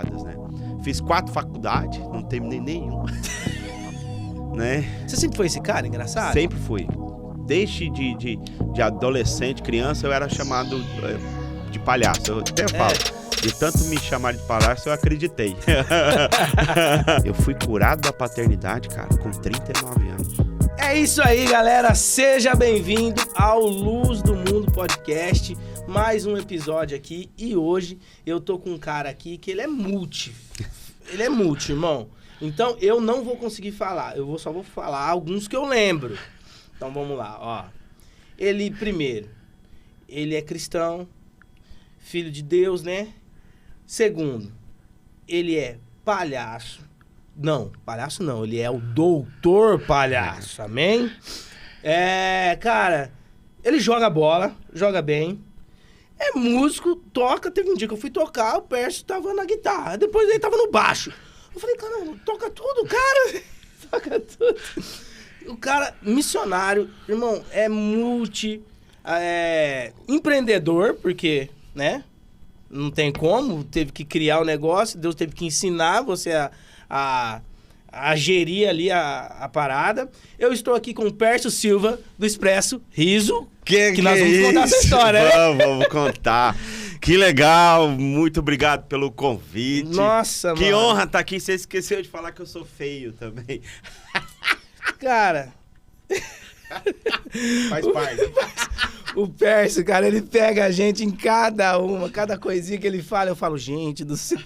Né? Fiz 4 faculdades, não terminei nenhuma. Né? Você sempre foi esse cara engraçado? Sempre fui. Desde de adolescente, criança, eu era chamado de palhaço. Eu até falo. De tanto me chamar de palhaço, eu acreditei. Eu fui curado da paternidade, cara, com 39 anos. É isso aí, galera. Seja bem-vindo ao Luz do Mundo Podcast. Mais um episódio aqui. E hoje eu tô com um cara aqui que ele é multi. Ele é multi, irmão. Então eu não vou conseguir falar. Só vou falar alguns que eu lembro. Então vamos lá, ó. Ele, primeiro, ele é cristão, filho de Deus, né? Segundo, ele é palhaço. Não, palhaço não, ele é o doutor palhaço, amém? Cara, ele joga bola, joga bem, é músico, toca. Teve um dia que eu fui tocar, o Pércio tava na guitarra, depois ele tava no baixo. Eu falei, caramba, toca tudo, cara, toca tudo. O cara, missionário, irmão, é empreendedor, porque, né, não tem como, teve que criar o negócio, Deus teve que ensinar você a gerir ali a parada. Eu estou aqui com o Pércio Silva, do Expresso Riso, que nós vamos contar essa história, né? Vamos contar. Que legal, muito obrigado pelo convite. Nossa, que mano. honra estar aqui. Você esqueceu de falar que eu sou feio também. Cara... Faz parte. O Pércio, cara, ele pega a gente em cada coisinha que ele fala, eu falo, gente do céu.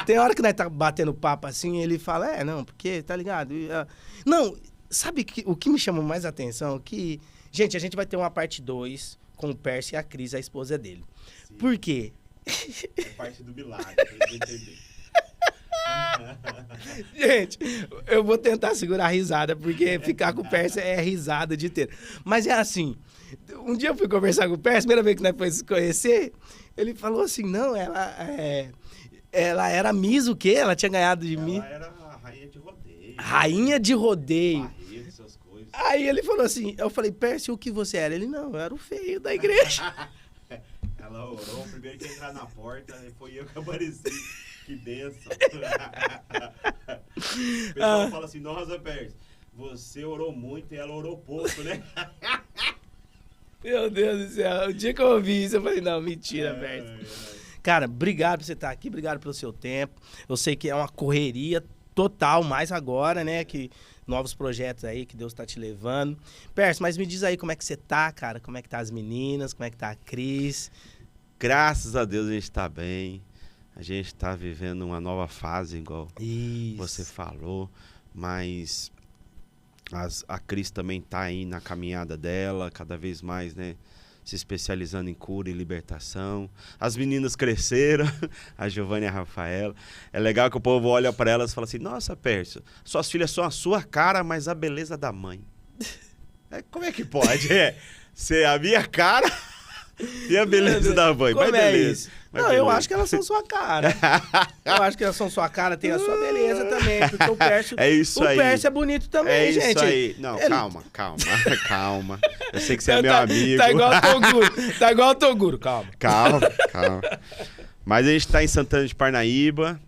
Tem hora que nós tá batendo papo assim, ele fala, não, porque, tá ligado? Não, sabe o que me chama mais atenção? Que, gente, a gente vai ter uma parte 2 com o Pércio e a Cris, a esposa dele. Sim. Por quê? É parte do milagre, pra gente entender. Gente, eu vou tentar segurar a risada, porque ficar com o Pércio é risada de ter. Mas é assim, um dia eu fui conversar com o Pércio, primeira vez que nós fomos se conhecer, ele falou assim, não, ela era Miss o quê? Ela tinha ganhado de mim. Ela era a rainha de rodeio. Rainha de rodeio. Barreiro, essas coisas. Aí ele falou assim, eu falei, Pércio, o que você era? Ele, não, eu era o feio da igreja. Ela orou, primeiro que entrar na porta, foi eu que apareci. Que benção. O pessoal fala assim, nossa, Pércio, você orou muito e ela orou pouco, né? Meu Deus do céu. O dia que eu ouvi isso, eu falei, não, mentira, Pércio. Cara, obrigado por você estar aqui, obrigado pelo seu tempo. Eu sei que é uma correria total, mais agora, né, que novos projetos aí que Deus tá te levando. Pércio, mas me diz aí como é que você tá, cara, como é que tá as meninas, como é que tá a Cris. Graças a Deus a gente tá bem. A gente está vivendo uma nova fase, igual você falou, mas a Cris também está aí na caminhada dela, cada vez mais, né, se especializando em cura e libertação. As meninas cresceram, a Giovana e a Rafaela. É legal que o povo olha para elas e fala assim, nossa, Pércio, suas filhas são a sua cara, mas a beleza da mãe. Como é que pode? Ser a minha cara... E a beleza da mãe? Como mas beleza. Isso? Não, eu acho que elas são sua cara. Eu acho que elas são sua cara, tem a sua beleza também. Porque o Pércio, Pércio é bonito também, gente. É isso aí. Não, calma. Eu sei que você é meu amigo. Tá igual o Toguro. Calma. Mas a gente tá em Santana de Parnaíba.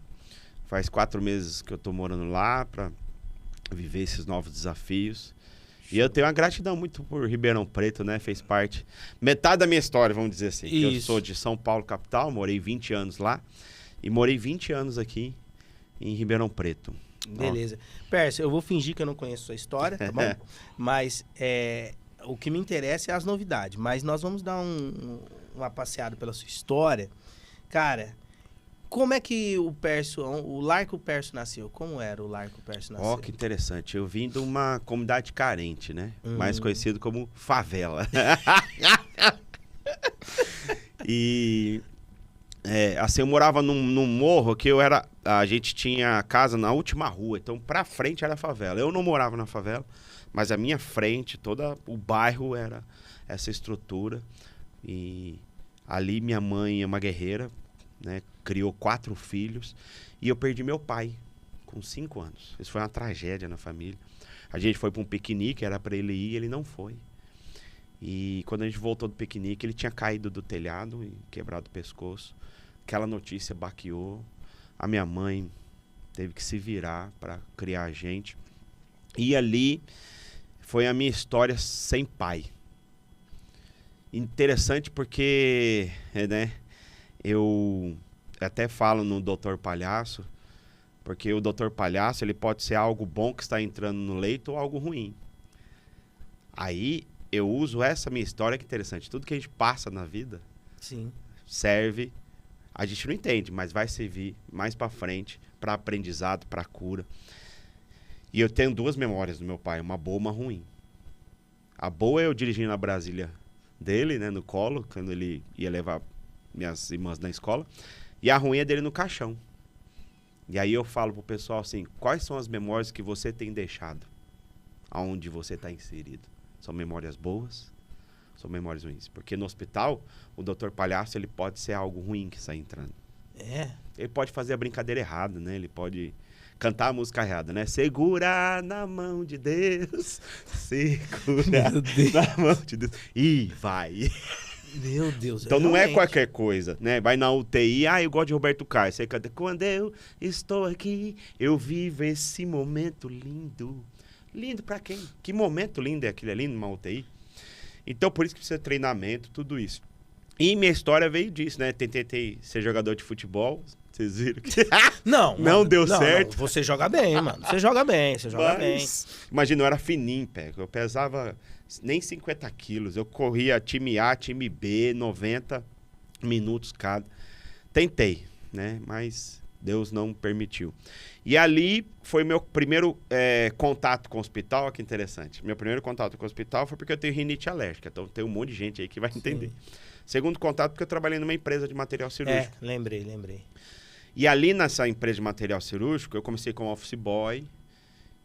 Faz 4 meses que eu tô morando lá pra viver esses novos desafios. E eu tenho uma gratidão muito por Ribeirão Preto, né? Fez parte, metade da minha história, vamos dizer assim. Eu sou de São Paulo, capital, morei 20 anos lá. E morei 20 anos aqui em Ribeirão Preto. Beleza. Pércio, eu vou fingir que eu não conheço sua história, tá bom? Mas o que me interessa é as novidades. Mas nós vamos dar uma passeada pela sua história. Cara... Como é que o lar que o Pércio nasceu? Como era o lar que o Pércio nasceu? Que interessante. Eu vim de uma comunidade carente, né? Mais conhecido como favela. E assim, eu morava num morro que a gente tinha casa na última rua, então pra frente era a favela. Eu não morava na favela, mas a minha frente, todo o bairro era essa estrutura. E ali minha mãe é uma guerreira, né? Criou 4 filhos e eu perdi meu pai com 5 anos. Isso foi uma tragédia na família. A gente foi para um piquenique, era para ele ir, ele não foi. E quando a gente voltou do piquenique, ele tinha caído do telhado e quebrado o pescoço. Aquela notícia baqueou a minha mãe teve que se virar para criar a gente. E ali foi a minha história sem pai. Interessante porque, né, eu até falo no Dr. Palhaço, porque o Dr. Palhaço, ele pode ser algo bom que está entrando no leito ou algo ruim. Aí eu uso essa minha história, que é interessante. Tudo que a gente passa na vida Sim. serve, a gente não entende, mas vai servir mais para frente, para aprendizado, para cura. E eu tenho 2 memórias do meu pai, uma boa e uma ruim. A boa é eu dirigindo na Brasília dele, né, no colo, quando ele ia levar minhas irmãs na escola. E a ruim é dele no caixão. E aí eu falo pro pessoal assim, quais são as memórias que você tem deixado aonde você está inserido? São memórias boas? São memórias ruins? Porque no hospital, o Dr. Palhaço, ele pode ser algo ruim que está entrando. É. Ele pode fazer a brincadeira errada, né? Ele pode cantar a música errada, né? Segura na mão de Deus, segura na mão de Deus. E vai. Meu Deus. Então não é qualquer coisa, né? Vai na UTI, eu gosto de Roberto Carlos. Você canta, quando eu estou aqui, eu vivo esse momento lindo. Lindo pra quem? Que momento lindo é aquele ali numa UTI? Então por isso que precisa de treinamento, tudo isso. E minha história veio disso, né? Tentei ser jogador de futebol. Vocês viram que... Não deu certo. Não. Você joga bem, mano. Você joga bem. Imagina, eu era fininho, pé. Eu pesava nem 50 quilos. Eu corria time A, time B, 90 minutos cada. Tentei, né? Mas Deus não permitiu. E ali foi meu primeiro contato com o hospital. Olha que interessante. Meu primeiro contato com o hospital foi porque eu tenho rinite alérgica. Então tem um monte de gente aí que vai entender. Segundo contato, porque eu trabalhei numa empresa de material cirúrgico. Lembrei. E ali nessa empresa de material cirúrgico, eu comecei como office boy.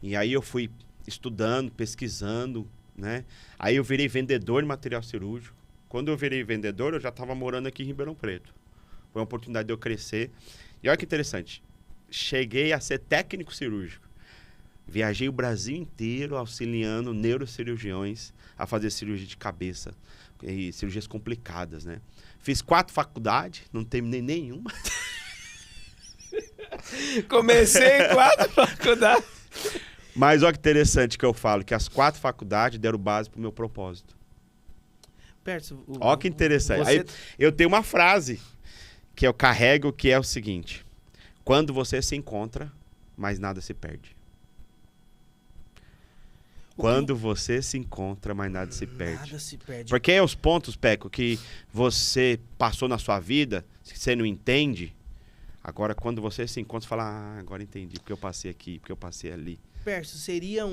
E aí eu fui estudando, pesquisando, né? Aí eu virei vendedor de material cirúrgico. Quando eu virei vendedor, eu já estava morando aqui em Ribeirão Preto. Foi uma oportunidade de eu crescer. E olha que interessante. Cheguei a ser técnico cirúrgico. Viajei o Brasil inteiro auxiliando neurocirurgiões a fazer cirurgia de cabeça. E cirurgias complicadas, né? Fiz 4 faculdades, não terminei nenhuma. Comecei 4 faculdades. Mas olha que interessante que eu falo, que as 4 faculdades deram base pro meu propósito. Olha que interessante. Aí, eu tenho uma frase que eu carrego, que é o seguinte: quando você se encontra, mais nada se perde. Quando você se encontra, mais nada se perde. Nada se perde. Porque é os pontos, Peco, que você passou na sua vida, que você não entende. Agora, quando você se encontra, você fala, agora entendi, porque eu passei aqui, porque eu passei ali. Perso, seria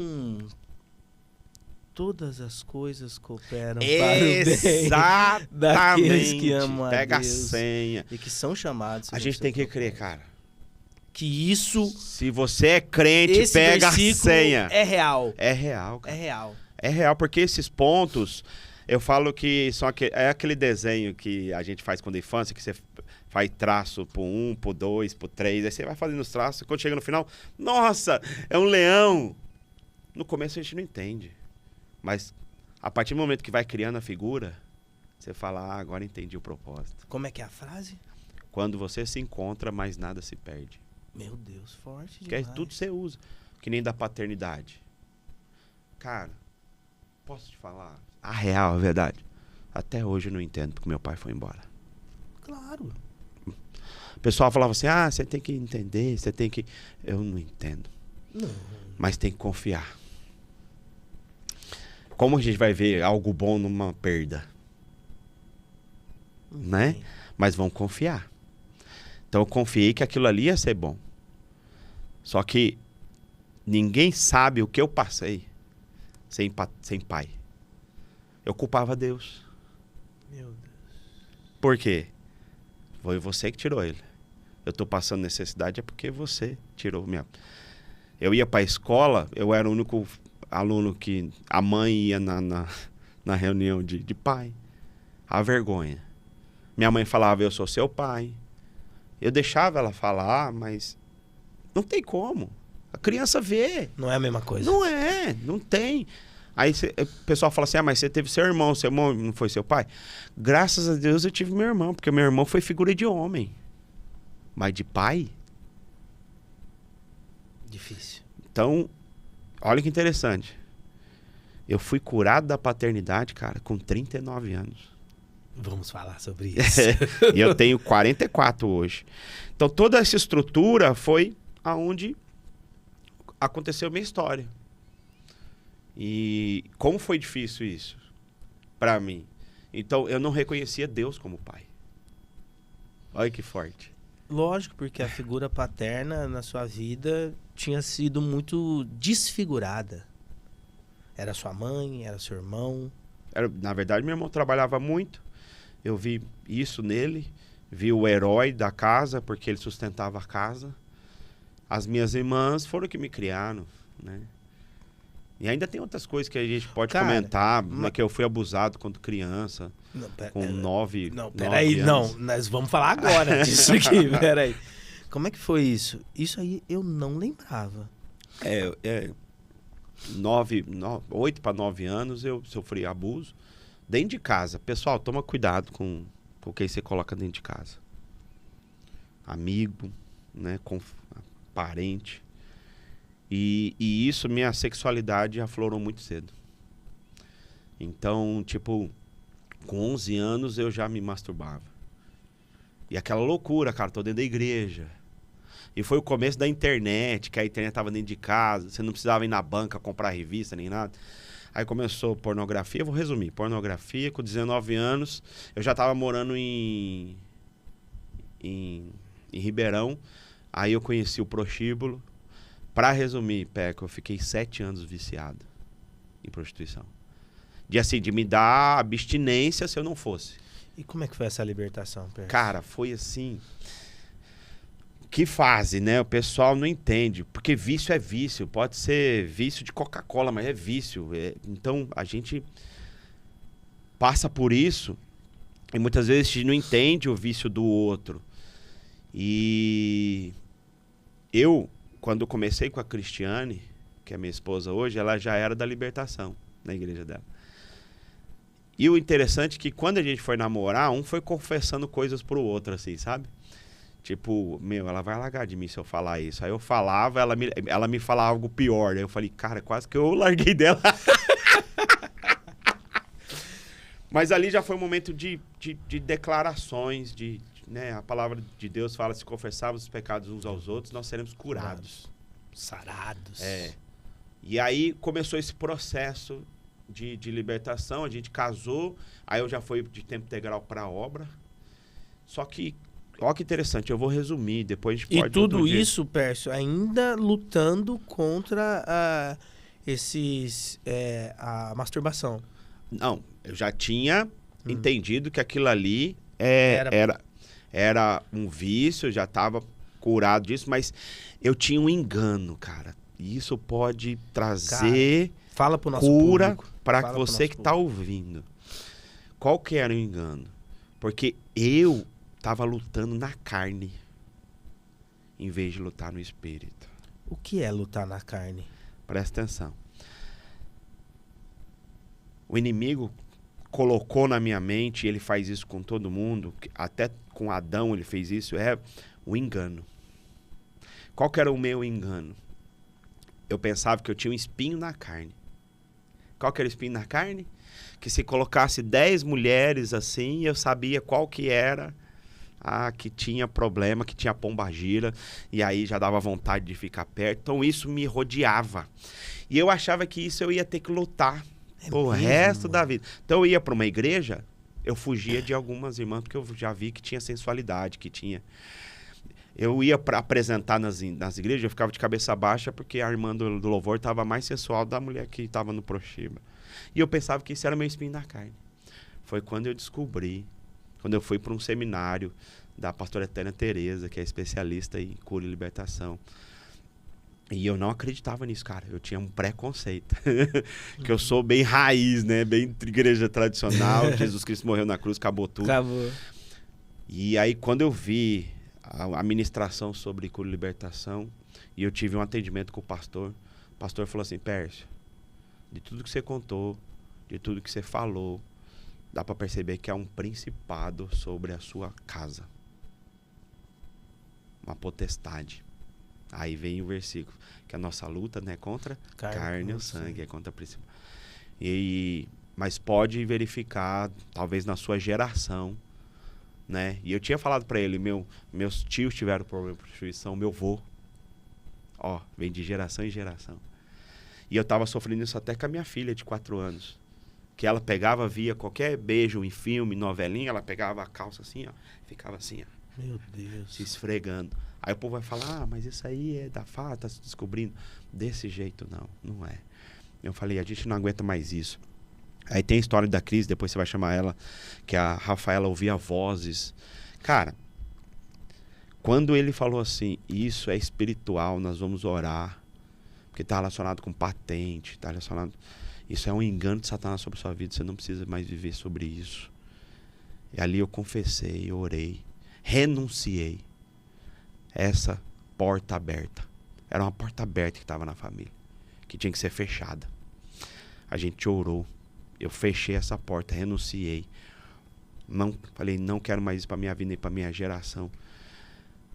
todas as coisas cooperam para o bem daqueles que amam a Deus. Pega a senha. E que são chamados. A gente tem que crer, cara. Que isso... Se você é crente, pega a senha. É real. É real, cara. É real. É real, porque esses pontos, eu falo que são aquele desenho que a gente faz quando é infância, que você faz traço pro 1, pro 2, pro 3, aí você vai fazendo os traços, e quando chega no final, nossa, é um leão. No começo a gente não entende. Mas a partir do momento que vai criando a figura, você fala, agora entendi o propósito. Como é que é a frase? Quando você se encontra, mais nada se perde. Meu Deus, forte porque demais. tudo você usa. Que nem da paternidade. Cara, posso te falar? A real, a verdade. Até hoje eu não entendo porque meu pai foi embora. Claro. O pessoal falava assim, você tem que entender, você tem que... Eu não entendo. Não. Mas tem que confiar. Como a gente vai ver algo bom numa perda? Né? Mas vão confiar. Então eu confiei que aquilo ali ia ser bom. Só que ninguém sabe o que eu passei sem pai. Eu culpava Deus. Meu Deus. Por quê? Foi você que tirou ele. Eu tô passando necessidade é porque você tirou minha... Eu ia pra escola, eu era o único aluno que a mãe ia na reunião de pai. A vergonha. Minha mãe falava, eu sou seu pai. Eu deixava ela falar, mas não tem como. A criança vê. Não é a mesma coisa. Não é, não tem. Aí o pessoal fala assim, mas você teve seu irmão não foi seu pai? Graças a Deus eu tive meu irmão, porque meu irmão foi figura de homem. Mas de pai, difícil. Então, olha que interessante. Eu fui curado da paternidade, cara, com 39 anos. Vamos falar sobre isso. E eu tenho 44 hoje. Então, toda essa estrutura foi aonde aconteceu a minha história. E como foi difícil isso para mim? Então, eu não reconhecia Deus como pai. Olha que forte. Lógico, porque a figura paterna na sua vida tinha sido muito desfigurada. Era sua mãe, era seu irmão. Na verdade, meu irmão trabalhava muito. Eu vi isso nele. Vi o herói da casa, porque ele sustentava a casa. As minhas irmãs foram que me criaram, né? E ainda tem outras coisas que a gente pode comentar, né, que eu fui abusado quando criança, com 9 anos. Não, peraí, não, nós vamos falar agora disso aqui, peraí. Como é que foi isso? Isso aí eu não lembrava. 8 para 9 anos eu sofri abuso dentro de casa. Pessoal, toma cuidado com quem você coloca dentro de casa. Amigo, né, parente. E isso, minha sexualidade aflorou muito cedo. Então, tipo, com 11 anos eu já me masturbava. E aquela loucura, cara, tô dentro da igreja. E foi o começo da internet, que a internet tava dentro de casa, você não precisava ir na banca comprar revista nem nada. Aí começou pornografia, eu vou resumir, pornografia, com 19 anos, eu já tava morando em Ribeirão, aí eu conheci o prostíbulo. Pra resumir, Peco, eu fiquei 7 anos viciado em prostituição. De me dar abstinência se eu não fosse. E como é que foi essa libertação, Peco? Cara, foi assim... Que fase, né? O pessoal não entende. Porque vício é vício. Pode ser vício de Coca-Cola, mas é vício. Então, a gente passa por isso e muitas vezes a gente não entende o vício do outro. E eu... Quando eu comecei com a Cristiane, que é minha esposa hoje, ela já era da libertação na igreja dela. E o interessante é que quando a gente foi namorar, um foi confessando coisas pro outro, assim, sabe? Tipo, ela vai largar de mim se eu falar isso. Aí eu falava, ela me falava algo pior. Aí eu falei, cara, quase que eu larguei dela. Mas ali já foi um momento de declarações, né, a palavra de Deus fala, se confessarmos os pecados uns aos outros, nós seremos curados. Sarados. E aí começou esse processo de libertação, a gente casou, aí eu já fui de tempo integral para a obra. Só que, olha que interessante, eu vou resumir, depois a gente pode... E tudo isso, Pércio, ainda lutando contra a masturbação. Não, eu já tinha entendido que aquilo ali era um vício, eu já estava curado disso, mas eu tinha um engano, cara. E isso pode trazer, cara, fala pro nosso cura para você que está ouvindo. Qual que era o engano? Porque eu estava lutando na carne, em vez de lutar no espírito. O que é lutar na carne? Presta atenção. O inimigo colocou na minha mente, e ele faz isso com todo mundo, até com Adão ele fez isso, é o engano. Qual que era o meu engano? Eu pensava que eu tinha um espinho na carne. Qual que era o espinho na carne? Que se colocasse 10 mulheres assim, eu sabia qual que era que tinha problema, que tinha pombagira, e aí já dava vontade de ficar perto. Então isso me rodeava. E eu achava que isso eu ia ter que lutar o resto da vida. Então eu ia para uma igreja, eu fugia de algumas irmãs, porque eu já vi que tinha sensualidade, que tinha... Eu ia para apresentar nas igrejas, eu ficava de cabeça baixa, porque a irmã do louvor estava mais sensual da mulher que estava no prostíbulo. E eu pensava que isso era meu espinho na carne. Foi quando eu descobri, quando eu fui para um seminário da pastora Eterna Tereza, que é especialista em cura e libertação. E eu não acreditava nisso, cara. Eu tinha um preconceito. Que eu sou bem raiz, né? Bem igreja tradicional. Jesus Cristo morreu na cruz, acabou tudo. Acabou. E aí, quando eu vi a ministração sobre cura e libertação, e eu tive um atendimento com o pastor falou assim, Pércio, de tudo que você contou, de tudo que você falou, dá para perceber que há um principado sobre a sua casa. Uma potestade. Aí vem o versículo, que a nossa luta não é contra carne ou sangue, é contra a principal. Mas pode verificar, talvez na sua geração, né? E eu tinha falado para ele, meus tios tiveram problema de prostituição, meu avô, vem de geração em geração. E eu tava sofrendo isso até com a minha filha de 4 anos. Que ela pegava, via qualquer beijo em filme, novelinha, ela pegava a calça assim, ficava assim, Meu Deus. Se esfregando. Aí o povo vai falar, mas isso aí é da farra, tá se descobrindo. Desse jeito não é. Eu falei, a gente não aguenta mais isso. Aí tem a história da Cris, depois você vai chamar ela, que a Rafaela ouvia vozes. Cara, quando ele falou assim, isso é espiritual, nós vamos orar, porque está relacionado com patente, está relacionado... Isso é um engano de Satanás sobre a sua vida, você não precisa mais viver sobre isso. E ali eu confessei, orei, renunciei. Essa porta aberta. Era uma porta aberta que estava na família, que tinha que ser fechada. A gente orou, eu fechei essa porta, renunciei. Falei, não quero mais isso para minha vida nem para minha geração.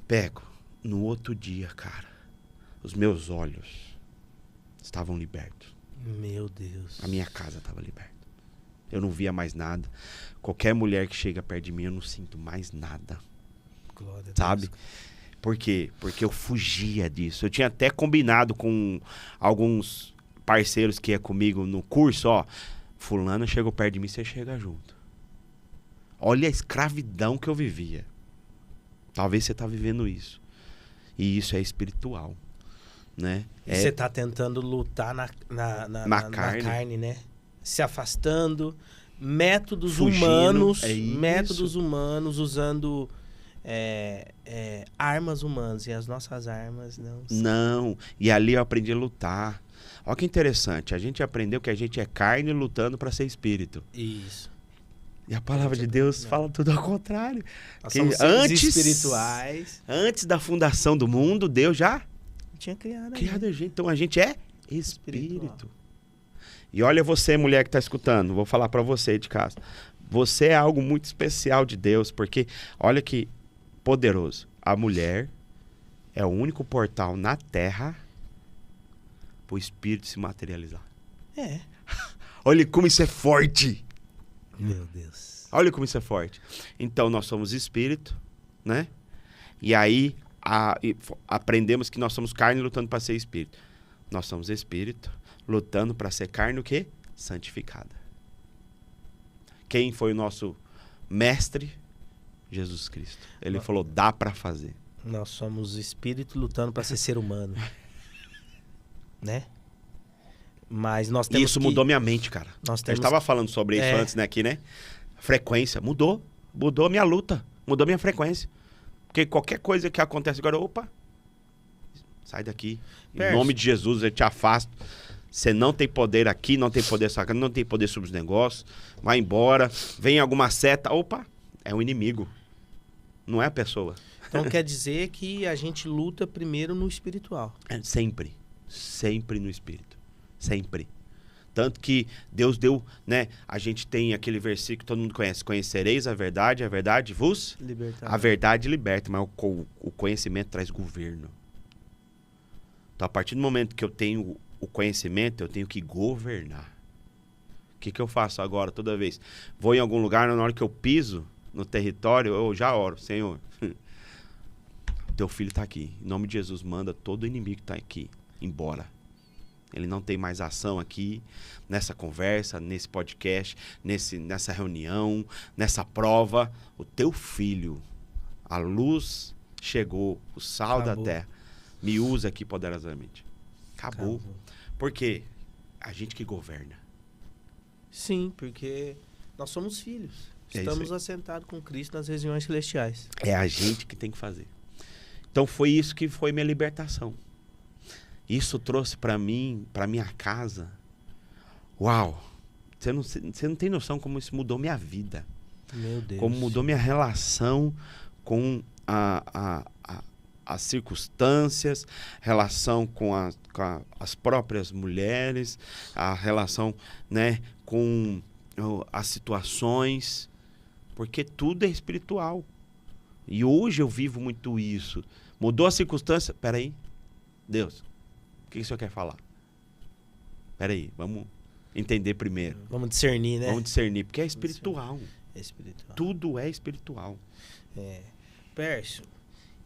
Pego, no outro dia, cara, os meus olhos estavam libertos. Meu Deus. A minha casa estava liberta. Eu não via mais nada. Qualquer mulher que chega perto de mim, eu não sinto mais nada. Glória a Deus. Sabe? Por quê? Porque eu fugia disso. Eu tinha até combinado com alguns parceiros que ia comigo no curso, fulano chegou perto de mim, você chega junto. Olha a escravidão que eu vivia. Talvez você está vivendo isso. E isso é espiritual. Né? Você está tentando lutar na carne, né? Se afastando, métodos humanos, usando armas humanas. E as nossas armas não. E ali eu aprendi a lutar. Olha que interessante, a gente aprendeu que a gente é carne lutando para ser espírito. Isso. E a palavra de Deus fala tudo ao contrário. Nós somos seres espirituais. Antes da fundação do mundo, Deus já tinha criado a gente. Então a gente é espírito. E olha você, mulher que está escutando, vou falar para você de casa. Você é algo muito especial de Deus, porque olha que poderoso. A mulher é o único portal na terra para o espírito se materializar. Olha como isso é forte. Meu Deus. Olha como isso é forte. Então nós somos espírito, né? E aí aprendemos que nós somos carne lutando para ser espírito. Nós somos espírito lutando para ser carne o quê? Santificada. Quem foi o nosso mestre? Jesus Cristo. Ele falou, dá para fazer. Nós somos espírito lutando para ser ser humano. Né? Mas nós temos isso mudou minha mente, cara. Nós temos... Eu estava falando sobre isso antes, né, aqui, né? Frequência. Mudou a minha luta. Mudou a minha frequência. Porque qualquer coisa que acontece agora, sai daqui. Em nome de Jesus, eu te afasto. Você não tem poder aqui, não tem poder sacando, não tem poder sobre os negócios. Vai embora. Vem alguma seta. É um inimigo. Não é a pessoa. Então quer dizer que a gente luta primeiro no espiritual. Sempre. Sempre no espírito. Sempre. Tanto que Deus deu, né? A gente tem aquele versículo que todo mundo conhece. Conhecereis a verdade vos libertará. A verdade liberta, mas o conhecimento traz governo. Então, a partir do momento que eu tenho o conhecimento, eu tenho que governar. O que eu faço agora, toda vez? Vou em algum lugar, na hora que eu piso no território, eu já oro. Senhor, teu filho está aqui. Em nome de Jesus, manda todo inimigo que está aqui embora. Ele não tem mais ação aqui, nessa conversa, nesse podcast, nessa reunião, nessa prova. O teu filho, a luz chegou, o sal da terra, me usa aqui poderosamente. Acabou. Por quê? A gente que governa. Sim, porque nós somos filhos. Estamos assentados com Cristo nas regiões celestiais. É a gente que tem que fazer. Então foi isso que foi minha libertação. Isso trouxe para mim, para minha casa. Uau! Você não tem noção como isso mudou minha vida. Meu Deus. Como mudou minha relação com as circunstâncias, relação com as próprias mulheres, a relação, né, com as situações, porque tudo é espiritual. E hoje eu vivo muito isso. Mudou a circunstância? Peraí. Deus, o que o senhor quer falar? Peraí, vamos entender primeiro. Vamos discernir, né? Vamos discernir, porque é espiritual. É espiritual. Tudo é espiritual. Pércio,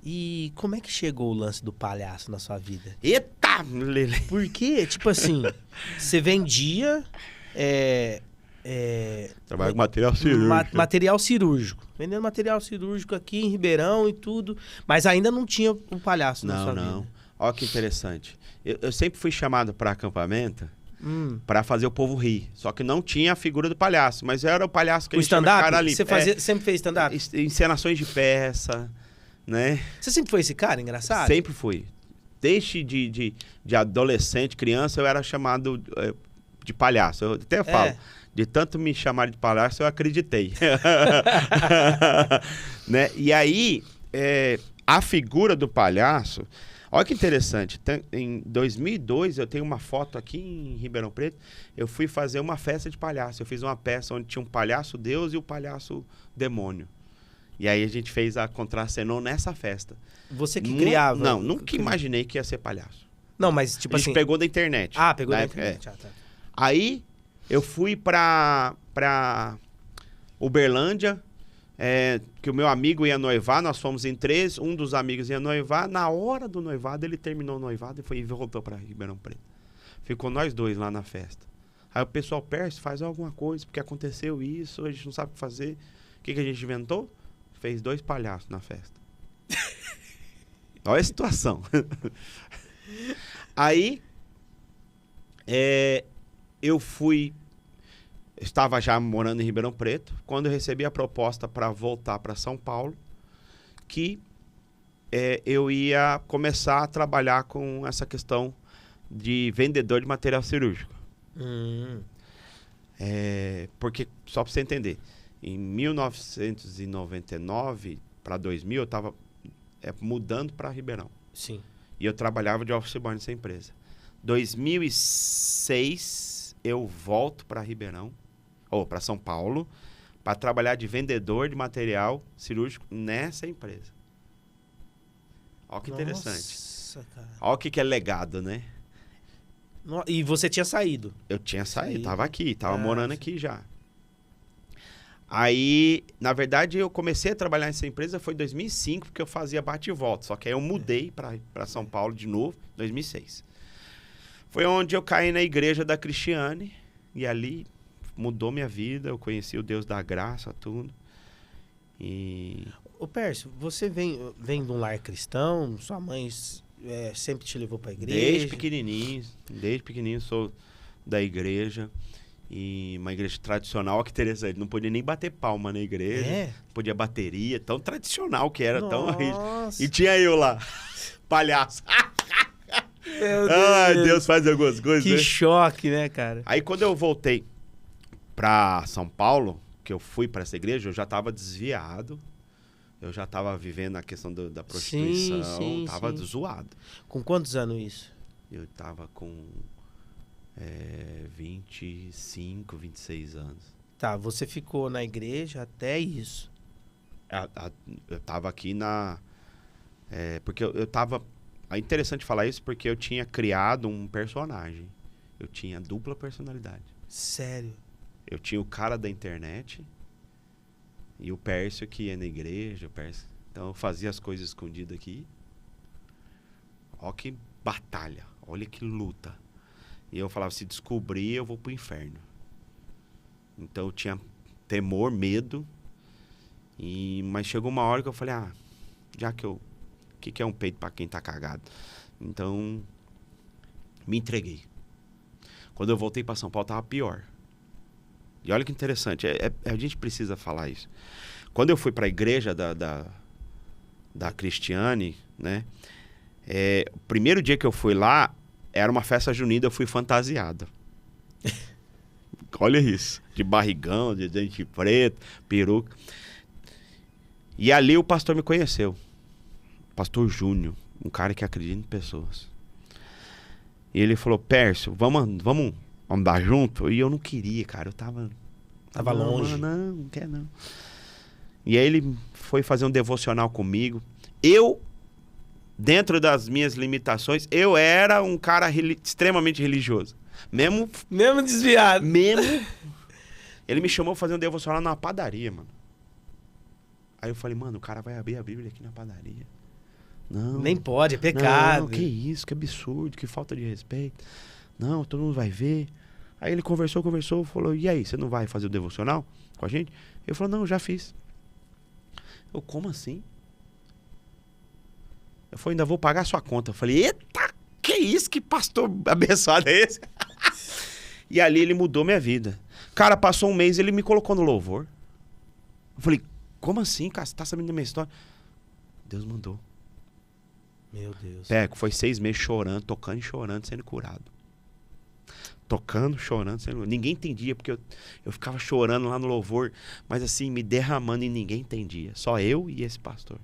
e como é que chegou o lance do palhaço na sua vida? Eita, Lele! Porque, tipo assim, você vendia... Trabalha com material cirúrgico. Material cirúrgico. Vendendo material cirúrgico aqui em Ribeirão e tudo. Mas ainda não tinha o palhaço na sua vida. Não. Olha que interessante. Eu sempre fui chamado para acampamento para fazer o povo rir. Só que não tinha a figura do palhaço. Mas era o palhaço que a gente chama de cara limpa. Você sempre fez stand-up? Encenações de peça, né? Você sempre foi esse cara engraçado? Sempre fui. Desde de adolescente, criança, eu era chamado de palhaço. Eu até falo. De tanto me chamar de palhaço, eu acreditei. Né? E aí, a figura do palhaço... Olha que interessante. Em 2002, eu tenho uma foto aqui em Ribeirão Preto. Eu fui fazer uma festa de palhaço. Eu fiz uma peça onde tinha um palhaço Deus e um palhaço demônio. E aí a gente fez a contracenou nessa festa. Você que criava? Não, nunca imaginei que ia ser palhaço. Não, mas tipo assim... A gente pegou da internet. Ah, pegou da internet. Tá. Aí... Eu fui pra Uberlândia, que o meu amigo ia noivar, nós fomos em 3, um dos amigos ia noivar. Na hora do noivado, ele terminou o noivado e voltou pra Ribeirão Preto. Ficou nós 2 lá na festa. Aí o pessoal, Pércio, faz alguma coisa, porque aconteceu isso, a gente não sabe o que fazer. O que a gente inventou? Fez 2 palhaços na festa. Olha a situação. Aí, eu estava já morando em Ribeirão Preto, quando eu recebi a proposta para voltar para São Paulo, que eu ia começar a trabalhar com essa questão de vendedor de material cirúrgico. Porque, só para você entender, em 1999 para 2000, eu estava mudando para Ribeirão. Sim. E eu trabalhava de office boy nessa empresa. 2006, eu volto para Ribeirão, ou para São Paulo, para trabalhar de vendedor de material cirúrgico nessa empresa. Olha que interessante. Nossa, cara. Olha o que é legado, né? E você tinha saído? Eu tinha saído, tava aqui, tava morando aqui já. Aí, na verdade, eu comecei a trabalhar nessa empresa foi em 2005, porque eu fazia bate e volta. Só que aí eu mudei para São Paulo de novo, em 2006. Foi onde eu caí na igreja da Cristiane, e ali mudou minha vida, eu conheci o Deus da graça, tudo. E... Ô Pércio, você vem de um lar cristão, sua mãe sempre te levou pra igreja? Desde pequenininho sou da igreja, e uma igreja tradicional, que interessante, não podia nem bater palma na igreja, podia bateria, tão tradicional que era, tão rígido. E tinha eu lá, palhaço. Ai, Deus faz algumas coisas. Que choque, né, cara? Aí quando eu voltei pra São Paulo, que eu fui pra essa igreja, eu já tava desviado. Eu já tava vivendo a questão da prostituição. Tava zoado. Com quantos anos isso? Eu tava com 25, 26 anos. Tá, você ficou na igreja até isso. Eu tava aqui porque eu tava... É interessante falar isso porque eu tinha criado um personagem. Eu tinha dupla personalidade. Sério? Eu tinha o cara da internet e o Pércio que ia na igreja. Então eu fazia as coisas escondidas aqui. Olha que batalha, olha que luta. E eu falava, se descobrir, eu vou pro inferno. Então eu tinha temor, medo. Mas chegou uma hora que eu falei, já que o que é um peito para quem tá cagado? Então, me entreguei. Quando eu voltei para São Paulo, tava pior. E olha que interessante, a gente precisa falar isso. Quando eu fui para a igreja da Cristiane, né? O primeiro dia que eu fui lá, era uma festa junina, eu fui fantasiado. Olha isso, de barrigão, de dente preto, peruca. E ali o pastor me conheceu. Pastor Júnior, um cara que acredita em pessoas. E ele falou, Pércio, vamos andar junto? E eu não queria, cara, eu tava longe. Não quer não. E aí ele foi fazer um devocional comigo. Eu dentro das minhas limitações, eu era um cara extremamente religioso. Mesmo desviado. Ele me chamou pra fazer um devocional numa padaria, mano. Aí eu falei, mano, o cara vai abrir a Bíblia aqui na padaria. Não. Nem pode, é pecado. Não, que isso, que absurdo, que falta de respeito. Não, todo mundo vai ver. Aí ele conversou, falou, e aí, você não vai fazer o devocional com a gente? Eu falei, não, já fiz. Eu, como assim? Eu falei, ainda vou pagar a sua conta. Eu falei, eita, que isso, que pastor abençoado é esse? E ali ele mudou minha vida. Cara, passou um mês, ele me colocou no louvor. Eu falei, como assim, cara? Você tá sabendo da minha história? Deus mandou. Meu Deus. Peco, foi 6 meses chorando, tocando e chorando, sendo curado. Tocando, chorando, sendo curado. Ninguém entendia, porque eu ficava chorando lá no louvor, mas assim, me derramando e ninguém entendia. Só eu e esse pastor.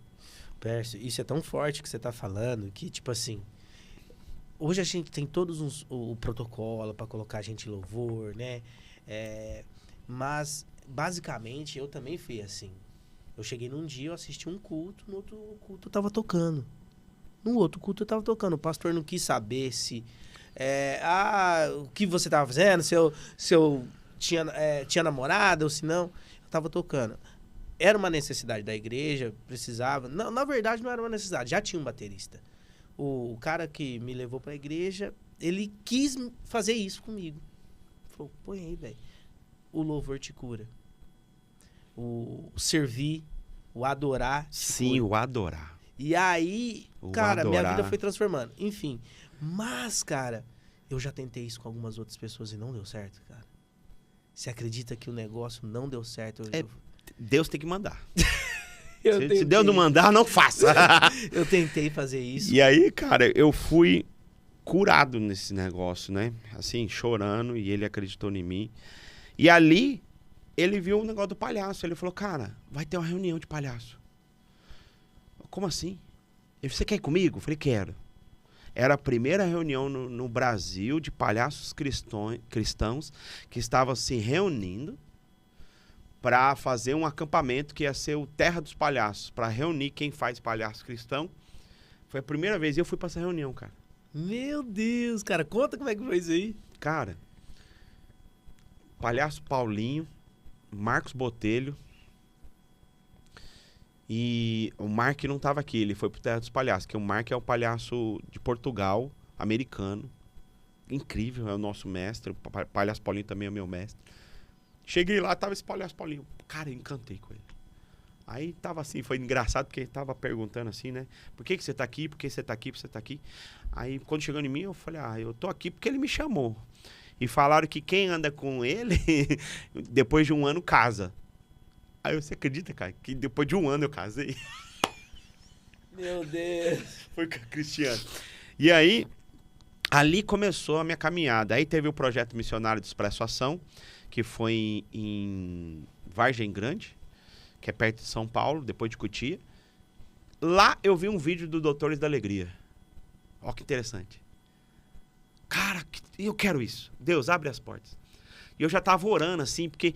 Pércio, isso é tão forte que você tá falando, que tipo assim, hoje a gente tem todos o protocolo para colocar a gente em louvor, né? Mas, basicamente, eu também fui assim. Eu cheguei num dia, eu assisti um culto, no outro culto eu tava tocando. No outro culto eu tava tocando. O pastor não quis saber se... o que você tava fazendo, se eu tinha namorada ou se não. Eu tava tocando. Era uma necessidade da igreja, precisava... Não, na verdade, não era uma necessidade, já tinha um baterista. O cara que me levou pra igreja, ele quis fazer isso comigo. Falou, põe aí, velho. O louvor te cura. O servir, o adorar. Sim, o adorar. E aí, cara, minha vida foi transformando. Enfim, mas, cara, eu já tentei isso com algumas outras pessoas e não deu certo, cara. Você acredita que o negócio não deu certo? Deus tem que mandar. Se Deus não mandar, não faça. Eu tentei fazer isso. E aí, cara, eu fui curado nesse negócio, né? Assim, chorando, e ele acreditou em mim. E ali, ele viu o negócio do palhaço. Ele falou, cara, vai ter uma reunião de palhaço. Como assim? Ele falou, você quer ir comigo? Eu falei, quero. Era a primeira reunião no Brasil de palhaços cristãos que estavam se reunindo para fazer um acampamento que ia ser o Terra dos Palhaços, para reunir quem faz palhaço cristão. Foi a primeira vez e eu fui para essa reunião, cara. Meu Deus, cara, conta como é que foi isso aí. Cara, Palhaço Paulinho, Marcos Botelho e o Mark não estava aqui, ele foi pro Terra dos Palhaços, que o Mark é um palhaço de Portugal, americano, incrível, é o nosso mestre, o Palhaço Paulinho também é meu mestre. Cheguei lá, tava esse Palhaço Paulinho. Cara, eu encantei com ele. Aí tava assim, foi engraçado porque ele tava perguntando assim, né? Por que você tá aqui? Por que você tá aqui? Por que você tá aqui? Aí quando chegou em mim, eu falei, eu tô aqui porque ele me chamou. E falaram que quem anda com ele, depois de um ano, casa. Aí você acredita, cara, que depois de um ano eu casei? Meu Deus. Foi com a Cristiano. E aí, ali começou a minha caminhada. Aí teve o projeto missionário de Expresso Ação, que foi em Vargem Grande, que é perto de São Paulo, depois de Cotia. Lá eu vi um vídeo do Doutores da Alegria. Ó que interessante. Cara, eu quero isso. Deus, abre as portas. E eu já tava orando assim, porque,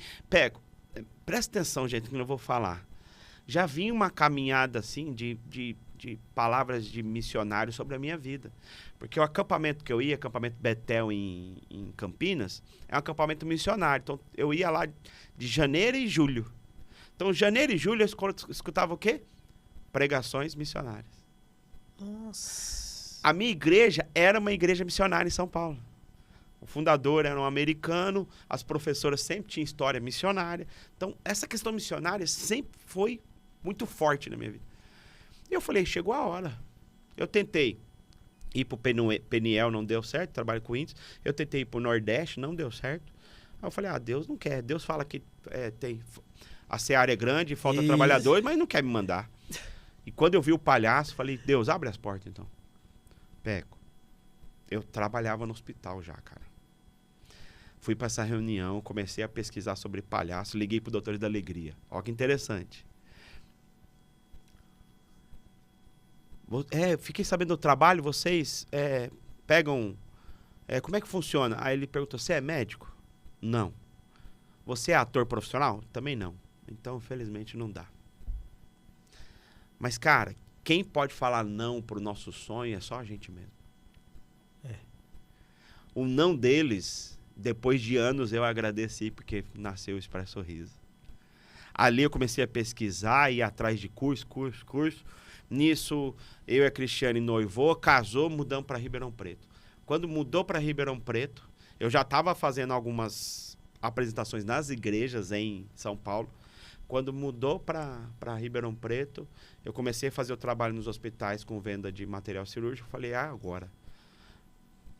presta atenção, gente, que eu vou falar. Já vinha uma caminhada assim de palavras de missionário sobre a minha vida. Porque o acampamento que eu ia, acampamento Betel em Campinas, é um acampamento missionário. Então eu ia lá de janeiro e julho. Então janeiro e julho eu escutava o quê? Pregações missionárias. Nossa. A minha igreja era uma igreja missionária em São Paulo. O fundador era um americano, as professoras sempre tinham história missionária. Então essa questão missionária sempre foi muito forte na minha vida. E eu falei, chegou a hora. Eu tentei ir pro Peniel, não deu certo, trabalho com índios. Eu tentei ir pro Nordeste, não deu certo. Aí eu falei, Deus não quer. Deus fala que a seara é grande, falta trabalhadores, mas não quer me mandar. E quando eu vi o palhaço, falei, Deus, abre as portas então. Peco, eu trabalhava no hospital já, cara. Fui para essa reunião, comecei a pesquisar sobre palhaço, liguei pro Doutores da Alegria. Ó que interessante. Fiquei sabendo do trabalho, vocês pegam... como é que funciona? Aí ele perguntou, você é médico? Não. Você é ator profissional? Também não. Então, infelizmente, não dá. Mas, cara, quem pode falar não pro nosso sonho é só a gente mesmo. O não deles, depois de anos eu agradeci porque nasceu o Expresso Sorriso. Ali eu comecei a pesquisar, ir atrás de curso. Nisso, eu e a Cristiane noivou, casou, mudamos para Ribeirão Preto. Quando mudou para Ribeirão Preto, eu já estava fazendo algumas apresentações nas igrejas em São Paulo. Quando mudou para Ribeirão Preto, eu comecei a fazer o trabalho nos hospitais com venda de material cirúrgico. Falei, agora.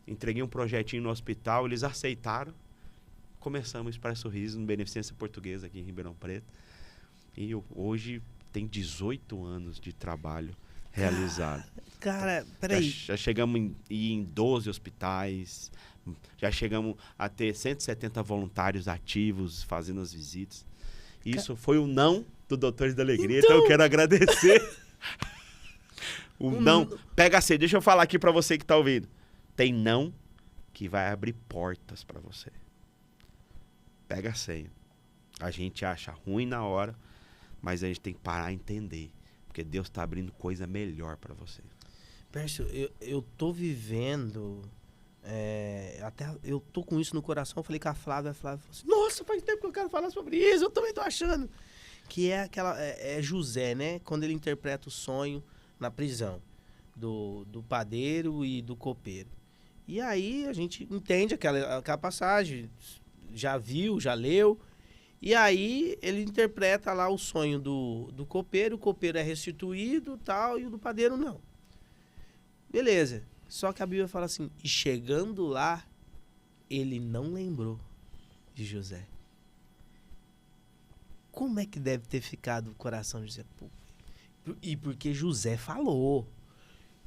Entreguei um projetinho no hospital, eles aceitaram. Começamos o Expresso Sorriso no Beneficência Portuguesa aqui em Ribeirão Preto. E hoje tem 18 anos de trabalho realizado. Cara, peraí. Já chegamos em 12 hospitais, já chegamos a ter 170 voluntários ativos fazendo as visitas. Isso foi o não do Doutores da Alegria, então eu quero agradecer. O não. Pega a deixa eu falar aqui pra você que tá ouvindo. Tem não que vai abrir portas pra você. Pega a senha. A gente acha ruim na hora, mas a gente tem que parar e entender. Porque Deus tá abrindo coisa melhor pra você. Pércio, eu tô vivendo... até eu tô com isso no coração. Eu falei com a Flávia falou assim, nossa, faz tempo que eu quero falar sobre isso. Eu também tô achando. Que é aquela... É José, né? Quando ele interpreta o sonho na prisão. Do padeiro e do copeiro. E aí a gente entende aquela passagem. Já viu, já leu. E aí ele interpreta lá o sonho do copeiro. O copeiro é restituído tal, e o do padeiro não. Beleza. Só que a Bíblia fala assim, e chegando lá, ele não lembrou de José. Como é que deve ter ficado o coração de José? E porque José falou.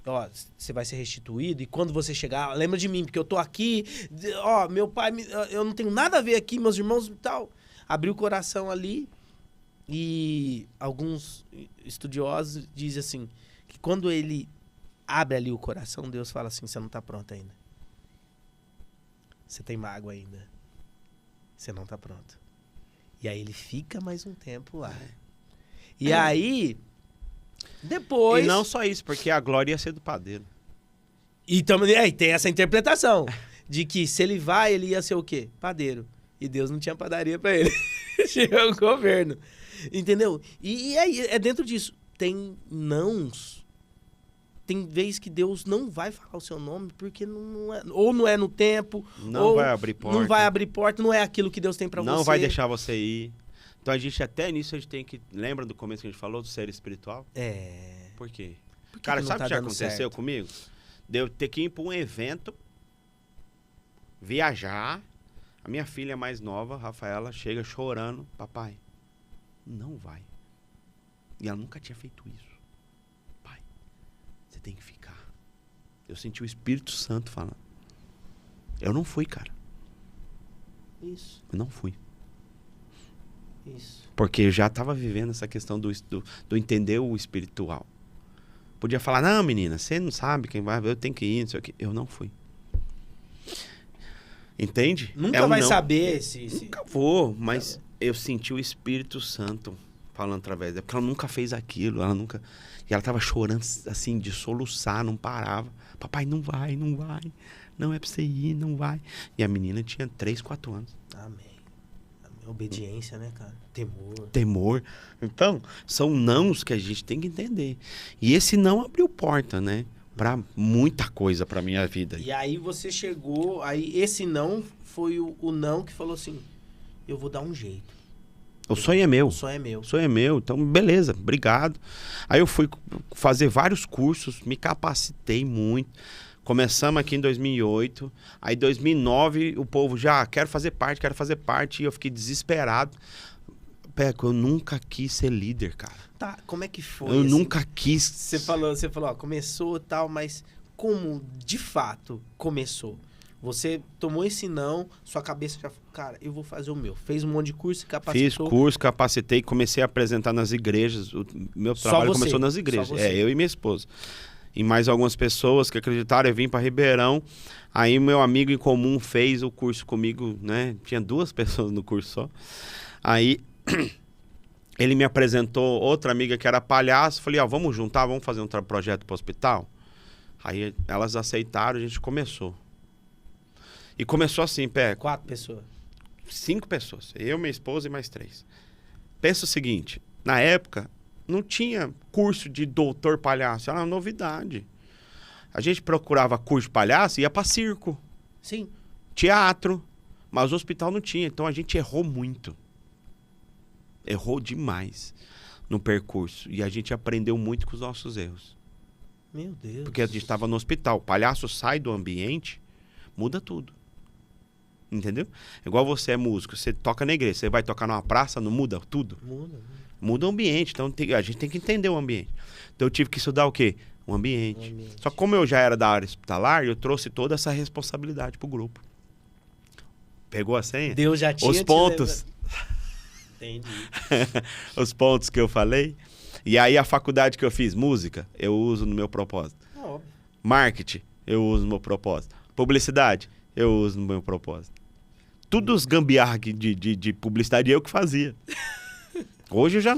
Ó, você vai ser restituído e quando você chegar, lembra de mim, porque eu tô aqui, ó, meu pai, eu não tenho nada a ver aqui, meus irmãos e tal. Abriu o coração ali e alguns estudiosos dizem assim, que quando ele abre ali o coração, Deus fala assim, você não tá pronto ainda. Você tem mágoa ainda. Você não tá pronto. E aí ele fica mais um tempo lá. E aí... Depois... E não só isso, porque a glória ia ser do padeiro. E também tem essa interpretação de que se ele vai, ele ia ser o quê? Padeiro. E Deus não tinha padaria pra ele. Chegou o governo. Entendeu? E aí, é dentro disso. Tem nãos. Tem vezes que Deus não vai falar o seu nome porque não é, ou não é no tempo. Não ou vai abrir porta. Não vai abrir porta, não é aquilo que Deus tem pra você. Não vai deixar você ir. Então a gente até nisso a gente tem que... Lembra do começo que a gente falou do ser espiritual? Por quê? Cara, sabe o que já aconteceu comigo? De eu ter que ir para um evento, viajar. A minha filha mais nova, Rafaela, chega chorando. Papai, não vai. E ela nunca tinha feito isso. Pai, você tem que ficar. Eu senti o Espírito Santo falando. Eu não fui, cara. Isso. Eu não fui. Isso. Porque eu já estava vivendo essa questão do entender o espiritual. Podia falar, não, menina, você não sabe quem vai, eu tenho que ir, não sei o quê. Eu não fui. Entende? Nunca vai não. saber Nunca vou, mas eu senti o Espírito Santo falando através dela. Porque ela nunca fez aquilo, ela nunca... E ela estava chorando, assim, de soluçar, não parava. Papai, não vai, não vai. Não é pra você ir, não vai. E a menina tinha 3, 4 anos. Amém. Obediência, né, cara? Temor. Temor. Então, são nãos que a gente tem que entender. E esse não abriu porta, né? Pra muita coisa pra minha vida. E aí você chegou... Aí esse não foi o não que falou assim, eu vou dar um jeito. O sonho é meu. O sonho é meu. O sonho é meu. Então, beleza, obrigado. Aí eu fui fazer vários cursos, me capacitei muito. Começamos aqui em 2008, aí em 2009 o povo já, quero fazer parte, e eu fiquei desesperado. Peco, eu nunca quis ser líder, cara. Tá, como é que foi? Eu assim? nunca quis. Você falou, ó, começou e tal, mas como de fato começou? Você tomou esse não, sua cabeça já, cara, eu vou fazer o meu. Fez um monte de curso, capacitou. Fiz curso, capacitei, comecei a apresentar nas igrejas. O meu trabalho começou nas igrejas. Eu e minha esposa. E mais algumas pessoas que acreditaram, eu vim para Ribeirão. Aí meu amigo em comum fez o curso comigo, né? Tinha 2 pessoas no curso só. Aí Ele me apresentou outra amiga que era palhaço. Falei, ó, vamos juntar, vamos fazer um projeto para o hospital? Aí elas aceitaram, a gente começou. E começou assim, Pé. 4 pessoas. 5 pessoas. Eu, minha esposa e mais 3. Pensa o seguinte, na época, não tinha curso de doutor palhaço. Era uma novidade. A gente procurava curso de palhaço e ia para circo. Sim. Teatro. Mas o hospital não tinha. Então a gente errou muito. Errou demais no percurso. E a gente aprendeu muito com os nossos erros. Meu Deus. Porque a gente estava no hospital. O palhaço sai do ambiente, muda tudo. Entendeu? Igual você é músico, você toca na igreja, você vai tocar numa praça, não muda tudo? Muda. Muda o ambiente. Então a gente tem que entender o ambiente. Então eu tive que estudar o quê? O ambiente. Só que como eu já era da área hospitalar, eu trouxe toda essa responsabilidade pro grupo. Pegou a senha? Deus já tinha os pontos. Entendi. Os pontos que eu falei. E aí a faculdade que eu fiz, música, eu uso no meu propósito. Óbvio. Marketing, eu uso no meu propósito. Publicidade, eu uso no meu propósito. Tudo os gambiarra de publicidade eu que fazia. Hoje eu já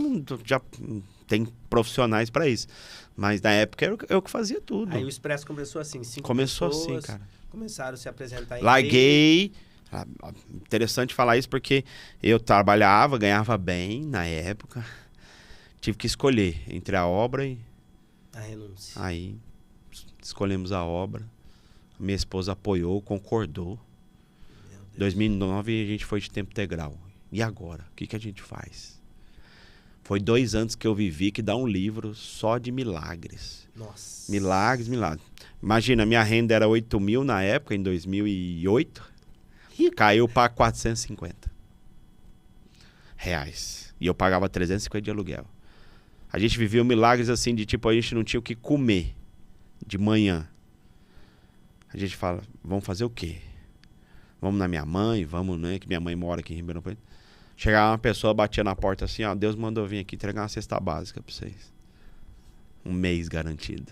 tem profissionais para isso. Mas na época eu que fazia tudo. Aí o Expresso começou assim, 5 Começou pessoas, assim, cara. Começaram a se apresentar em Larguei. Interessante falar isso porque eu trabalhava, ganhava bem na época. Tive que escolher entre a obra e a renúncia. Aí escolhemos a obra. Minha esposa apoiou, concordou. Em 2009 a gente foi de tempo integral. E agora? O que a gente faz? Foi 2 anos que eu vivi que dá um livro só de milagres. Nossa. Milagres, milagres. Imagina, minha renda era 8 mil na época, em 2008. Caiu para 450 reais. E eu pagava 350 de aluguel. A gente vivia milagres assim de tipo, a gente não tinha o que comer de manhã. A gente fala, vamos fazer o quê? Vamos na minha mãe, vamos, né? Que minha mãe mora aqui em Ribeirão Preto. Chegava uma pessoa, batia na porta assim, ó, Deus mandou vir aqui entregar uma cesta básica pra vocês. 1 mês garantido.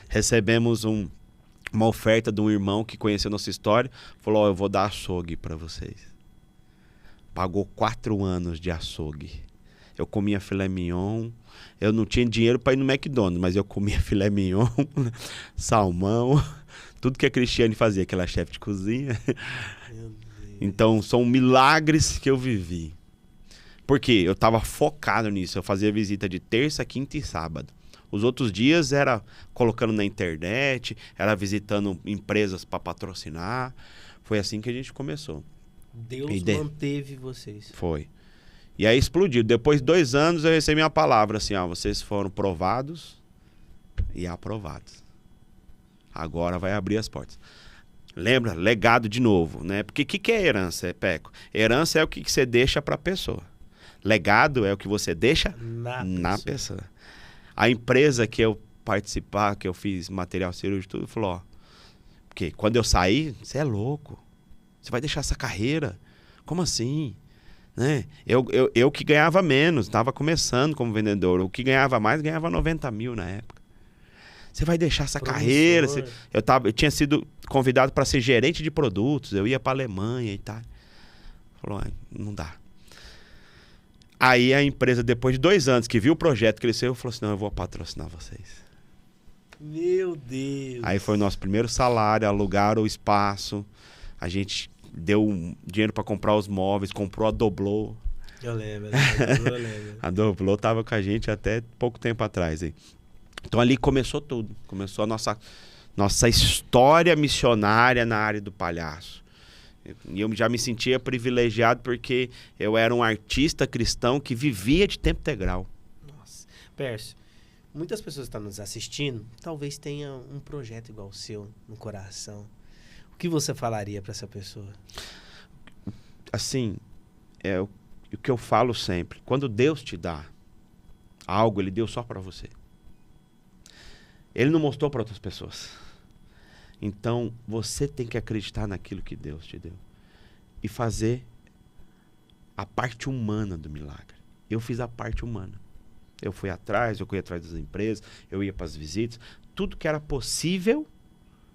Recebemos uma oferta de um irmão que conheceu nossa história. Falou, ó, eu vou dar açougue pra vocês. Pagou 4 anos de açougue. Eu comia filé mignon. Eu não tinha dinheiro para ir no McDonald's, mas eu comia filé mignon, salmão, tudo que a Cristiane fazia, que ela é chefe de cozinha. Meu Deus. Então, são milagres que eu vivi. Porque eu estava focado nisso. Eu fazia visita de terça, quinta e sábado. Os outros dias era colocando na internet, era visitando empresas para patrocinar. Foi assim que a gente começou. Deus manteve vocês. Foi. E aí explodiu. Depois de 2 anos eu recebi uma palavra assim, ó, vocês foram provados e aprovados. Agora vai abrir as portas. Lembra? Legado de novo, né? Porque o que é herança, Peco? Herança é o que você deixa para a pessoa. Legado é o que você deixa na pessoa. A empresa que eu participar, que eu fiz material cirúrgico, tudo, falou, ó, porque quando eu saí, você é louco. Você vai deixar essa carreira? Como assim? Né? Eu que ganhava menos, estava começando como vendedor. O que ganhava mais, ganhava 90 mil na época. Você vai deixar essa carreira? Eu tinha sido convidado para ser gerente de produtos, eu ia para a Alemanha e tal. Falou, não dá. Aí a empresa, depois de 2 anos que viu o projeto cresceu, falou assim, não, eu vou patrocinar vocês. Meu Deus! Aí foi o nosso primeiro salário, alugaram o espaço, a gente deu dinheiro para comprar os móveis, comprou a Doblô. Eu lembro. A Doblô estava com a gente até pouco tempo atrás. Hein? Então ali começou tudo. Começou a nossa história missionária na área do palhaço. E eu já me sentia privilegiado porque eu era um artista cristão que vivia de tempo integral. Nossa. Pércio, muitas pessoas que estão nos assistindo, talvez tenha um projeto igual o seu no coração. O que você falaria para essa pessoa? Assim, o que eu falo sempre. Quando Deus te dá algo, Ele deu só para você. Ele não mostrou para outras pessoas. Então, você tem que acreditar naquilo que Deus te deu. E fazer a parte humana do milagre. Eu fiz a parte humana. Eu fui atrás, eu corri atrás das empresas, eu ia para as visitas. Tudo que era possível,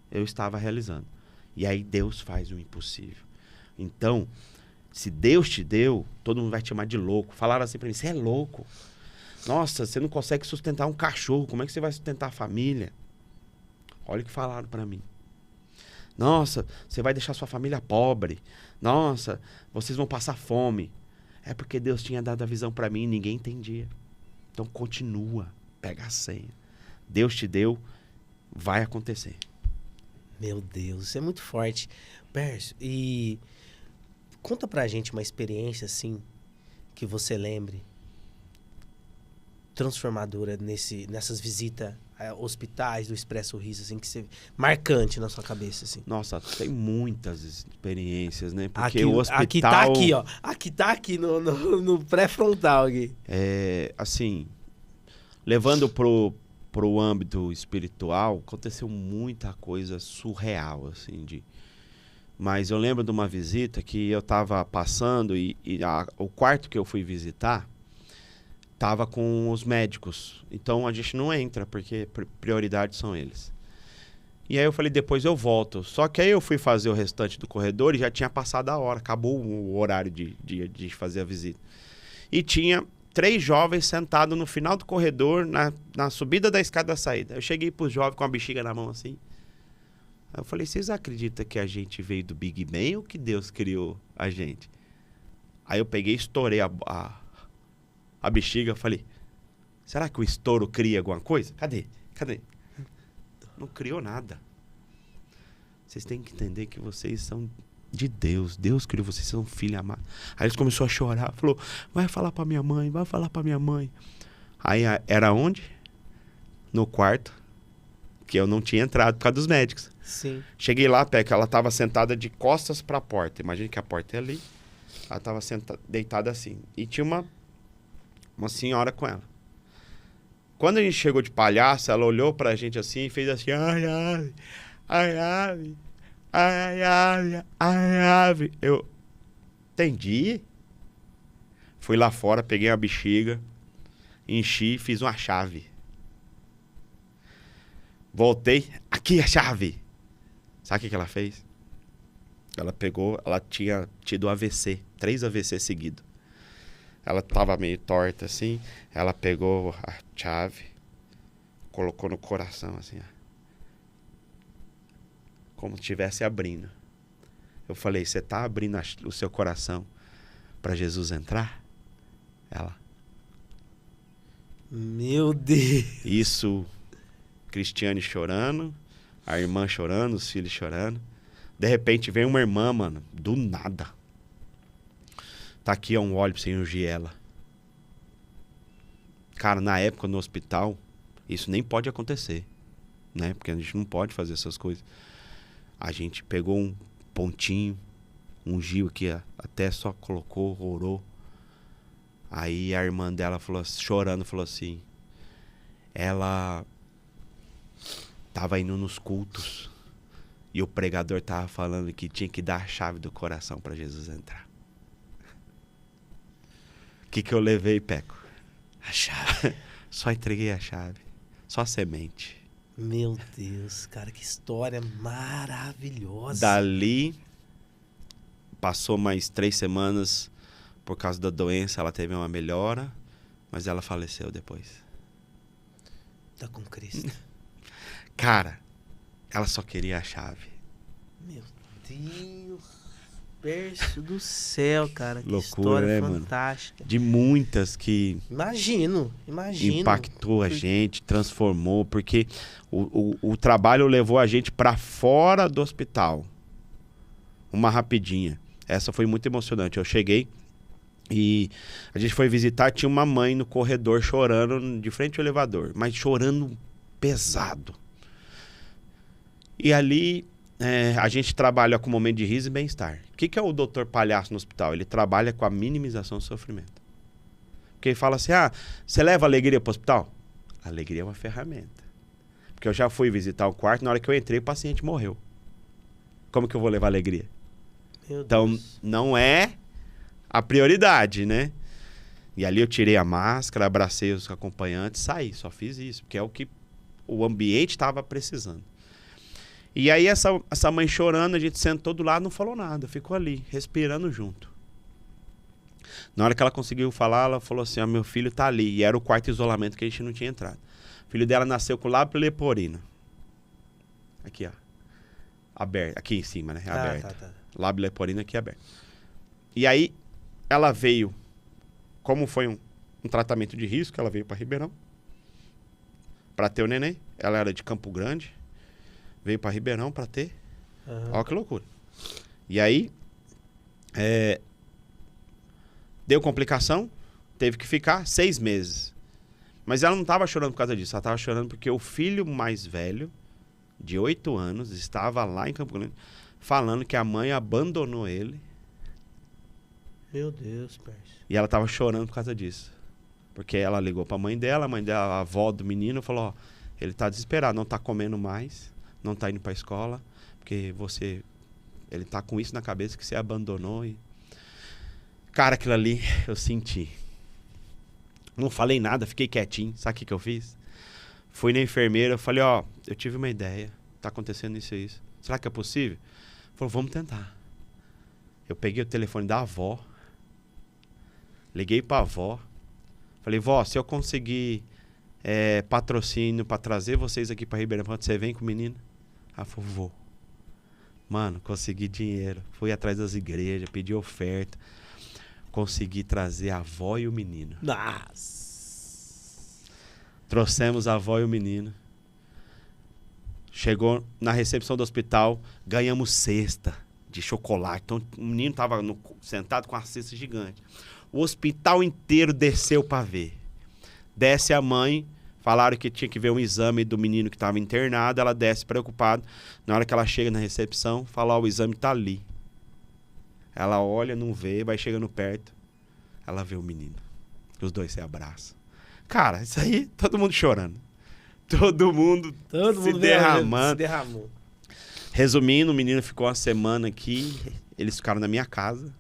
eu estava realizando. E aí Deus faz o impossível. Então, Se Deus te deu, todo mundo vai te chamar de louco. Falaram assim pra mim, você é louco. Nossa, você não consegue sustentar um cachorro, como é que você vai sustentar a família? Olha o que falaram pra mim. Nossa, você vai deixar sua família pobre. Nossa, vocês vão passar fome. É porque Deus tinha dado a visão pra mim e ninguém entendia. Então continua, pega a senha. Deus te deu, vai acontecer. Meu Deus, isso é muito forte. Pércio, e conta pra gente uma experiência assim que você lembre transformadora nessas visitas a hospitais do Expresso Riso, assim, que você marcante na sua cabeça, assim. Nossa, tem muitas experiências, né? Porque aqui, o hospital... Aqui tá aqui, ó. Aqui tá aqui no pré-frontal aqui. Assim, levando pro âmbito espiritual, aconteceu muita coisa surreal, assim, Mas eu lembro de uma visita que eu tava passando o quarto que eu fui visitar tava com os médicos. Então a gente não entra, porque prioridade são eles. E aí eu falei, depois eu volto. Só que aí eu fui fazer o restante do corredor e já tinha passado a hora. Acabou o horário de fazer a visita. E tinha 3 jovens sentados no final do corredor, na subida da escada da saída. Eu cheguei pros jovens com a bexiga na mão assim. Aí eu falei, vocês acreditam que a gente veio do Big Bang ou que Deus criou a gente? Aí eu peguei e estourei a bexiga, eu falei, será que o estouro cria alguma coisa? Cadê? Não criou nada. Vocês têm que entender que vocês são de Deus. Deus criou vocês, são filhos amados. Aí eles começaram a chorar, falou, vai falar pra minha mãe, vai falar pra minha mãe. Aí era onde? No quarto, que eu não tinha entrado por causa dos médicos. Sim. Cheguei lá, Peca, ela tava sentada de costas pra porta. Imagina que a porta é ali. Ela tava deitada assim. E tinha uma senhora com ela. Quando a gente chegou de palhaço, ela olhou pra gente assim e fez assim, ai, ave, ai, ave, ai, ave, ai, ave. Eu entendi. Fui lá fora, peguei a bexiga, enchi, fiz uma chave. Voltei, aqui a chave. Sabe o que ela fez? Ela pegou, ela tinha tido AVC, 3 AVC seguidos. Ela tava meio torta assim, ela pegou a chave, colocou no coração assim, ó, como se estivesse abrindo. Eu falei, você tá abrindo o seu coração para Jesus entrar? Ela. Meu Deus. Isso, Cristiane chorando, a irmã chorando, os filhos chorando. De repente vem uma irmã, mano, do nada. Tá aqui, ó, um óleo pra você ungir ela. Cara, na época no hospital, isso nem pode acontecer, né? Porque a gente não pode fazer essas coisas. A gente pegou um pontinho, ungiu aqui, até só colocou, orou. Aí a irmã dela falou, chorando, falou assim, ela tava indo nos cultos e o pregador tava falando que tinha que dar a chave do coração para Jesus entrar. O que eu levei, Peco? A chave. Só entreguei a chave. Só a semente. Meu Deus, cara, que história maravilhosa. Dali, passou mais 3 semanas por causa da doença, ela teve uma melhora, mas ela faleceu depois. Tá com Cristo. Cara, ela só queria a chave. Meu Deus. Pércio do céu, cara. Que loucura, história, né, fantástica. Mano? De muitas que... Imagino. Impactou a gente, transformou, porque o trabalho levou a gente para fora do hospital. Uma rapidinha. Essa foi muito emocionante. Eu cheguei e a gente foi visitar, tinha uma mãe no corredor chorando de frente ao elevador, mas chorando pesado. E ali... a gente trabalha com momento de riso e bem-estar. O que é o doutor palhaço no hospital? Ele trabalha com a minimização do sofrimento. Porque ele fala assim, você leva alegria para o hospital? A alegria é uma ferramenta. Porque eu já fui visitar o quarto, na hora que eu entrei, o paciente morreu. Como que eu vou levar alegria? Meu então, Deus. Não é a prioridade, né? E ali eu tirei a máscara, abracei os acompanhantes, saí. Só fiz isso, porque é o que o ambiente estava precisando. E aí essa mãe chorando, a gente sentou do lado, não falou nada, ficou ali, respirando junto. Na hora que ela conseguiu falar, ela falou assim, meu filho tá ali. E era o quarto de isolamento que a gente não tinha entrado. O filho dela nasceu com lábio leporino. Aqui, ó. Aberto. Aqui em cima, né? Aberto. Tá. Lábio leporino aqui aberto. E aí, ela veio, como foi um tratamento de risco, ela veio para Ribeirão para ter o neném. Ela era de Campo Grande, veio para Ribeirão para ter. Olha que loucura. E aí, deu complicação, teve que ficar 6 meses. Mas ela não estava chorando por causa disso, ela estava chorando porque o filho mais velho, de 8 anos, estava lá em Campo Grande, falando que a mãe abandonou ele. Meu Deus, Pércio. E ela estava chorando por causa disso. Porque ela ligou para a mãe dela, a avó do menino, falou, ele tá desesperado, não tá comendo mais, não tá indo para a escola, porque ele tá com isso na cabeça que você abandonou. E... Cara, aquilo ali eu senti. Não falei nada, fiquei quietinho. Sabe o que eu fiz? Fui na enfermeira, falei, eu tive uma ideia, tá acontecendo isso e isso. Será que é possível? Falou, vamos tentar. Eu peguei o telefone da avó, liguei pra avó, falei, vó, se eu conseguir patrocínio pra trazer vocês aqui pra Ribeirão, você vem com o menino? Ela falou, vou. Mano, consegui dinheiro, fui atrás das igrejas, pedi oferta, consegui trazer a avó e o menino. Nossa! Trouxemos a avó e o menino. Chegou na recepção do hospital, ganhamos cesta de chocolate. Então o menino estava sentado com a cesta gigante. O hospital inteiro desceu para ver. Desce a mãe, falaram que tinha que ver um exame do menino que estava internado. Ela desce preocupada. Na hora que ela chega na recepção, fala, o exame tá ali. Ela olha, não vê, vai chegando perto. Ela vê o menino. Os dois se abraçam. Cara, isso aí, todo mundo chorando. Todo mundo se derramando. Se derramou. Resumindo, o menino ficou uma semana aqui. Eles ficaram na minha casa.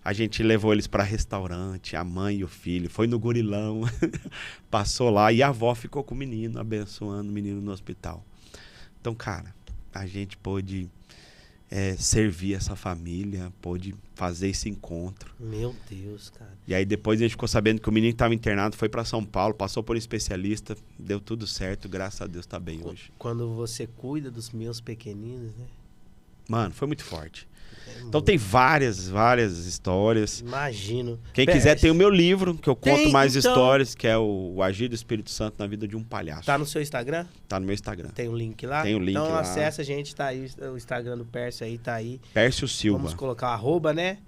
A gente levou eles para restaurante, a mãe e o filho. Foi no Gurilão. Passou lá. E a avó ficou com o menino, abençoando o menino no hospital. Então, cara, a gente pôde servir essa família, pôde fazer esse encontro. Meu Deus, cara. E aí depois a gente ficou sabendo que o menino estava internado, foi para São Paulo, passou por um especialista, deu tudo certo, graças a Deus tá bem hoje. Quando você cuida dos meus pequeninos, né? Mano, foi muito forte. Então tem várias histórias. Imagino. Quem quiser tem o meu livro, que eu conto mais histórias, que é o Agir do Espírito Santo na Vida de um Palhaço. Tá no seu Instagram? Tá no meu Instagram. Tem um link lá? Tem o link lá. Então acessa, a gente, tá aí, o Instagram do Pércio aí, tá aí. Pércio Silva. Vamos colocar o arroba, né?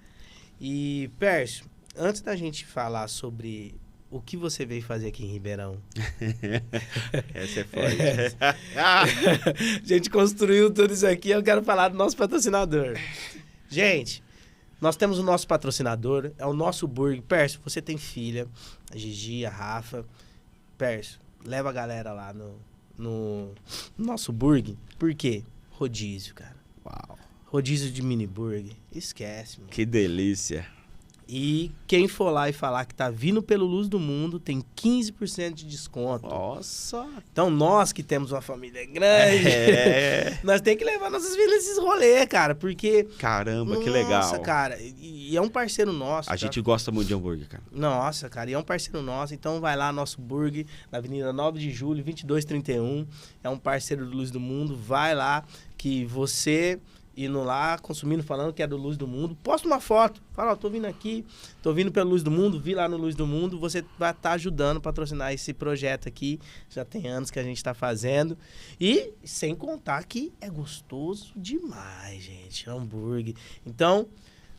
E, Pércio, antes da gente falar sobre o que você veio fazer aqui em Ribeirão. Essa é forte. A gente construiu tudo isso aqui, eu quero falar do nosso patrocinador. Gente, nós temos o nosso patrocinador, é o nosso burger. Pércio, você tem filha, a Gigi, a Rafa. Pércio, leva a galera lá no nosso burger. Por quê? Rodízio, cara. Uau. Rodízio de mini burger. Esquece, mano. Que delícia. E quem for lá e falar que tá vindo pelo Luz do Mundo, tem 15% de desconto. Nossa! Então, nós que temos uma família grande, nós temos que levar nossas filhas nesses rolês, cara, porque... Caramba, que legal. Nossa, cara, e é um parceiro nosso. A gente gosta muito de hambúrguer, cara. Nossa, cara, e é um parceiro nosso, então vai lá, nosso burger, na Avenida 9 de Julho, 2231, é um parceiro do Luz do Mundo, vai lá, que você... indo lá, consumindo, falando que é do Luz do Mundo, posta uma foto, fala, tô vindo aqui, tô vindo pelo Luz do Mundo, vi lá no Luz do Mundo, você vai estar ajudando a patrocinar esse projeto aqui, já tem anos que a gente tá fazendo, e sem contar que é gostoso demais, gente, hambúrguer. Então,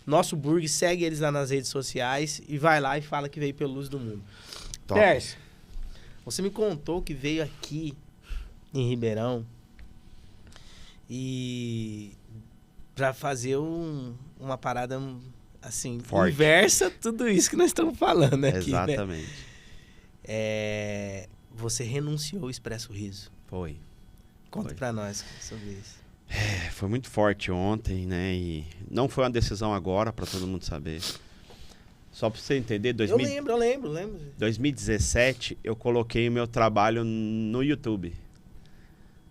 nosso burger, segue eles lá nas redes sociais e vai lá e fala que veio pelo Luz do Mundo. Pércio, você me contou que veio aqui em Ribeirão e... pra fazer uma parada, assim, forte, inversa tudo isso que nós estamos falando aqui. Exatamente. Né? Você renunciou ao Expresso Riso. Foi. Conta pra nós sobre isso. Foi muito forte ontem, né? E não foi uma decisão agora, pra todo mundo saber. Só pra você entender, Eu lembro. 2017, eu coloquei o meu trabalho no YouTube.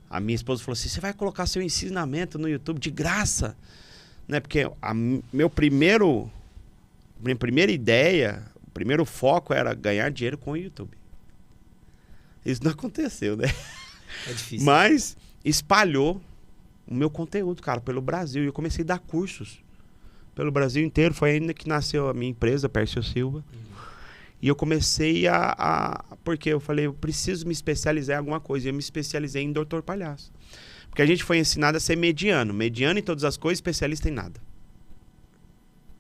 A minha esposa falou assim, você vai colocar seu ensinamento no YouTube de graça? Né? Porque meu primeiro minha primeira ideia, o primeiro foco era ganhar dinheiro com o YouTube. Isso não aconteceu, né? É difícil. Mas espalhou o meu conteúdo, cara, pelo Brasil. E eu comecei a dar cursos pelo Brasil inteiro. Foi ainda que nasceu a minha empresa, Pércio Silva. E eu comecei porque eu falei, eu preciso me especializar em alguma coisa. E eu me especializei em Doutor Palhaço. Porque a gente foi ensinado a ser mediano. Mediano em todas as coisas, especialista em nada.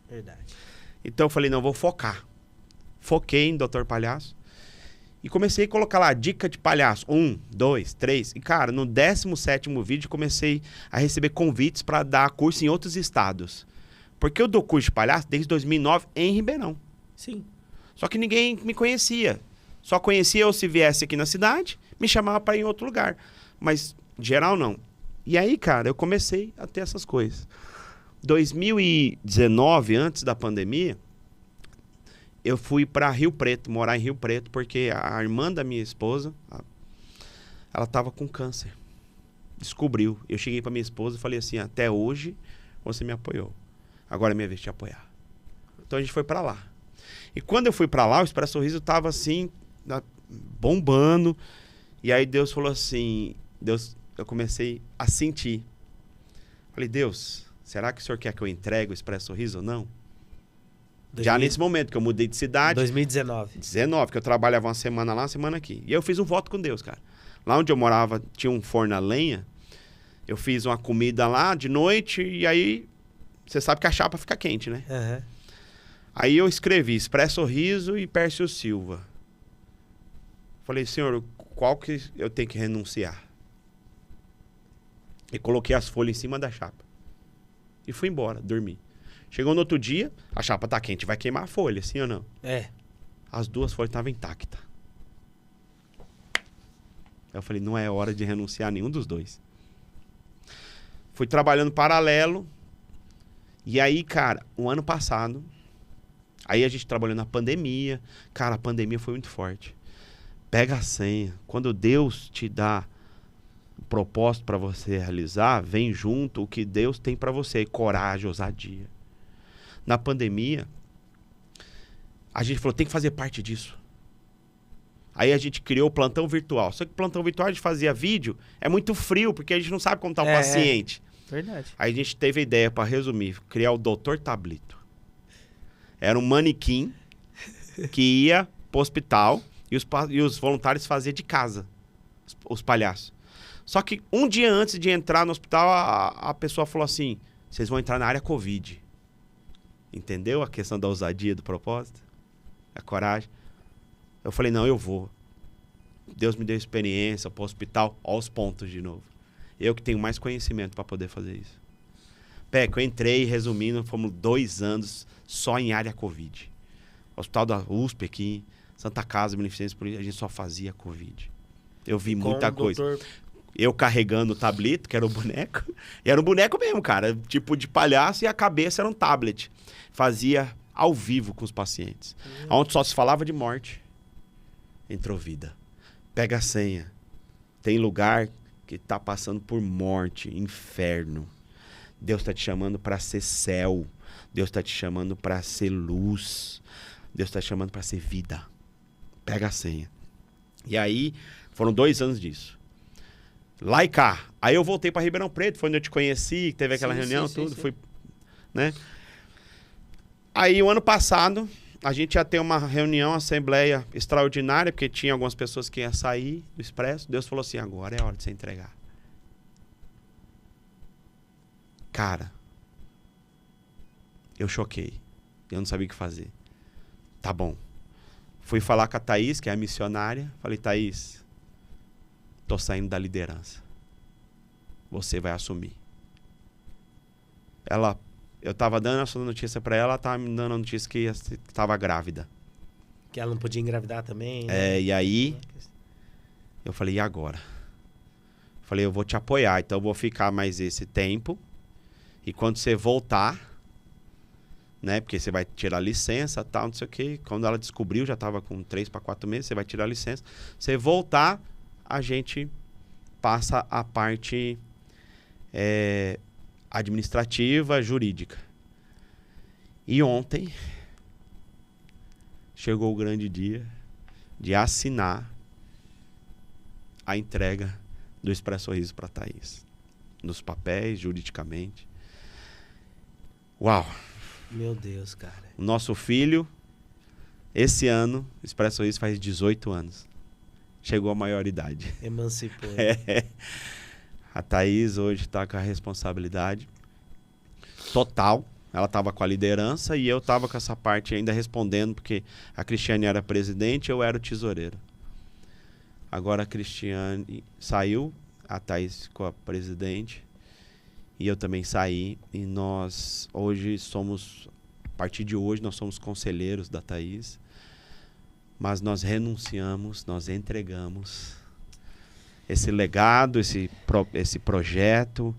Verdade. Então eu falei, não, vou focar. Foquei em Doutor Palhaço. E comecei a colocar lá, dica de palhaço. 1, 2, 3. E, cara, no 17º vídeo, comecei a receber convites para dar curso em outros estados. Porque eu dou curso de palhaço desde 2009 em Ribeirão. Sim. Só que ninguém me conhecia. Só conhecia eu se viesse aqui na cidade, me chamava para ir em outro lugar. Mas, em geral, não. E aí, cara, eu comecei a ter essas coisas. 2019, antes da pandemia, eu fui para Rio Preto, morar em Rio Preto, porque a irmã da minha esposa, ela estava com câncer. Descobriu. Eu cheguei para minha esposa e falei assim, até hoje você me apoiou. Agora é minha vez de te apoiar. Então a gente foi para lá. E quando eu fui para lá, o Expresso Sorriso estava assim, bombando. E aí Deus falou assim, eu comecei a sentir. Falei, Deus, será que o Senhor quer que eu entregue o Expresso Sorriso ou não? Já nesse momento que eu mudei de cidade. 2019. 19, que eu trabalhava uma semana lá, uma semana aqui. E eu fiz um voto com Deus, cara. Lá onde eu morava, tinha um forno a lenha. Eu fiz uma comida lá de noite e aí... Você sabe que a chapa fica quente, né? Uhum. Aí eu escrevi Expresso Sorriso e Pércio Silva. Falei, Senhor, qual que eu tenho que renunciar? E coloquei as folhas em cima da chapa. E fui embora, dormi. Chegou no outro dia, a chapa tá quente, vai queimar a folha, sim ou não? É. As duas folhas estavam intactas. Eu falei, não é hora de renunciar a nenhum dos dois. Fui trabalhando paralelo. E aí, cara, o ano passado, aí a gente trabalhou na pandemia. Cara, a pandemia foi muito forte. Pega a senha. Quando Deus te dá o propósito para você realizar, vem junto o que Deus tem para você. Coragem, ousadia. Na pandemia, a gente falou, tem que fazer parte disso. Aí a gente criou o plantão virtual. Só que o plantão virtual a gente fazia vídeo, é muito frio, porque a gente não sabe como tá o paciente. Verdade. Aí a gente teve a ideia, para resumir, criar o Doutor Tablito. Era um manequim que ia pro hospital e os voluntários faziam de casa, os palhaços. Só que um dia antes de entrar no hospital, a pessoa falou assim, vocês vão entrar na área Covid. Entendeu a questão da ousadia, do propósito? A coragem. Eu falei, não, eu vou. Deus me deu experiência para o hospital, aos pontos de novo. Eu que tenho mais conhecimento para poder fazer isso. Peco, eu entrei, resumindo, fomos 2 anos só em área Covid. Hospital da USP aqui, Santa Casa, Beneficência, a gente só fazia Covid. Eu vi muita coisa. Doutor... Eu carregando o tablito, que era o boneco. E era um boneco mesmo, cara. Tipo de palhaço e a cabeça era um tablet. Fazia ao vivo com os pacientes. Onde só se falava de morte. Entrou vida. Pega a senha. Tem lugar que tá passando por morte, inferno. Deus tá te chamando para ser céu. Deus tá te chamando para ser luz. Deus tá te chamando para ser vida. Pega a senha. E aí, foram 2 anos disso. Lá e cá. Aí eu voltei para Ribeirão Preto, foi onde eu te conheci, teve aquela reunião, tudo. Fui, né? Aí, o ano passado, a gente ia ter uma reunião, assembleia extraordinária, porque tinha algumas pessoas que iam sair do Expresso. Deus falou assim, agora é a hora de você entregar. Cara, eu choquei. Eu não sabia o que fazer. Tá bom. Fui falar com a Thaís, que é a missionária. Falei, Thaís, tô saindo da liderança. Você vai assumir. Eu tava dando essa notícia pra ela tava me dando a notícia que estava grávida. Que ela não podia engravidar também. Né? E aí, eu falei, e agora? Falei, eu vou te apoiar, então eu vou ficar mais esse tempo. E quando você voltar, né, porque você vai tirar licença, tal, não sei o quê. Quando ela descobriu, já tava com 3 para 4 meses, você vai tirar licença. Você voltar, a gente passa a parte administrativa, jurídica. E ontem, chegou o grande dia de assinar a entrega do Expresso Sorriso para a Thaís. Nos papéis, juridicamente. Uau! Meu Deus, cara. O nosso filho, esse ano, Expresso Sorriso faz 18 anos. Chegou à maioridade. Emancipou. A Thaís hoje está com a responsabilidade total. Ela estava com a liderança e eu estava com essa parte ainda respondendo, porque a Cristiane era presidente e eu era o tesoureiro. Agora a Cristiane saiu, a Thaís ficou a presidente e eu também saí. E nós hoje somos, a partir de hoje, nós somos conselheiros da Thaís. Mas nós renunciamos, nós entregamos esse legado, esse projeto.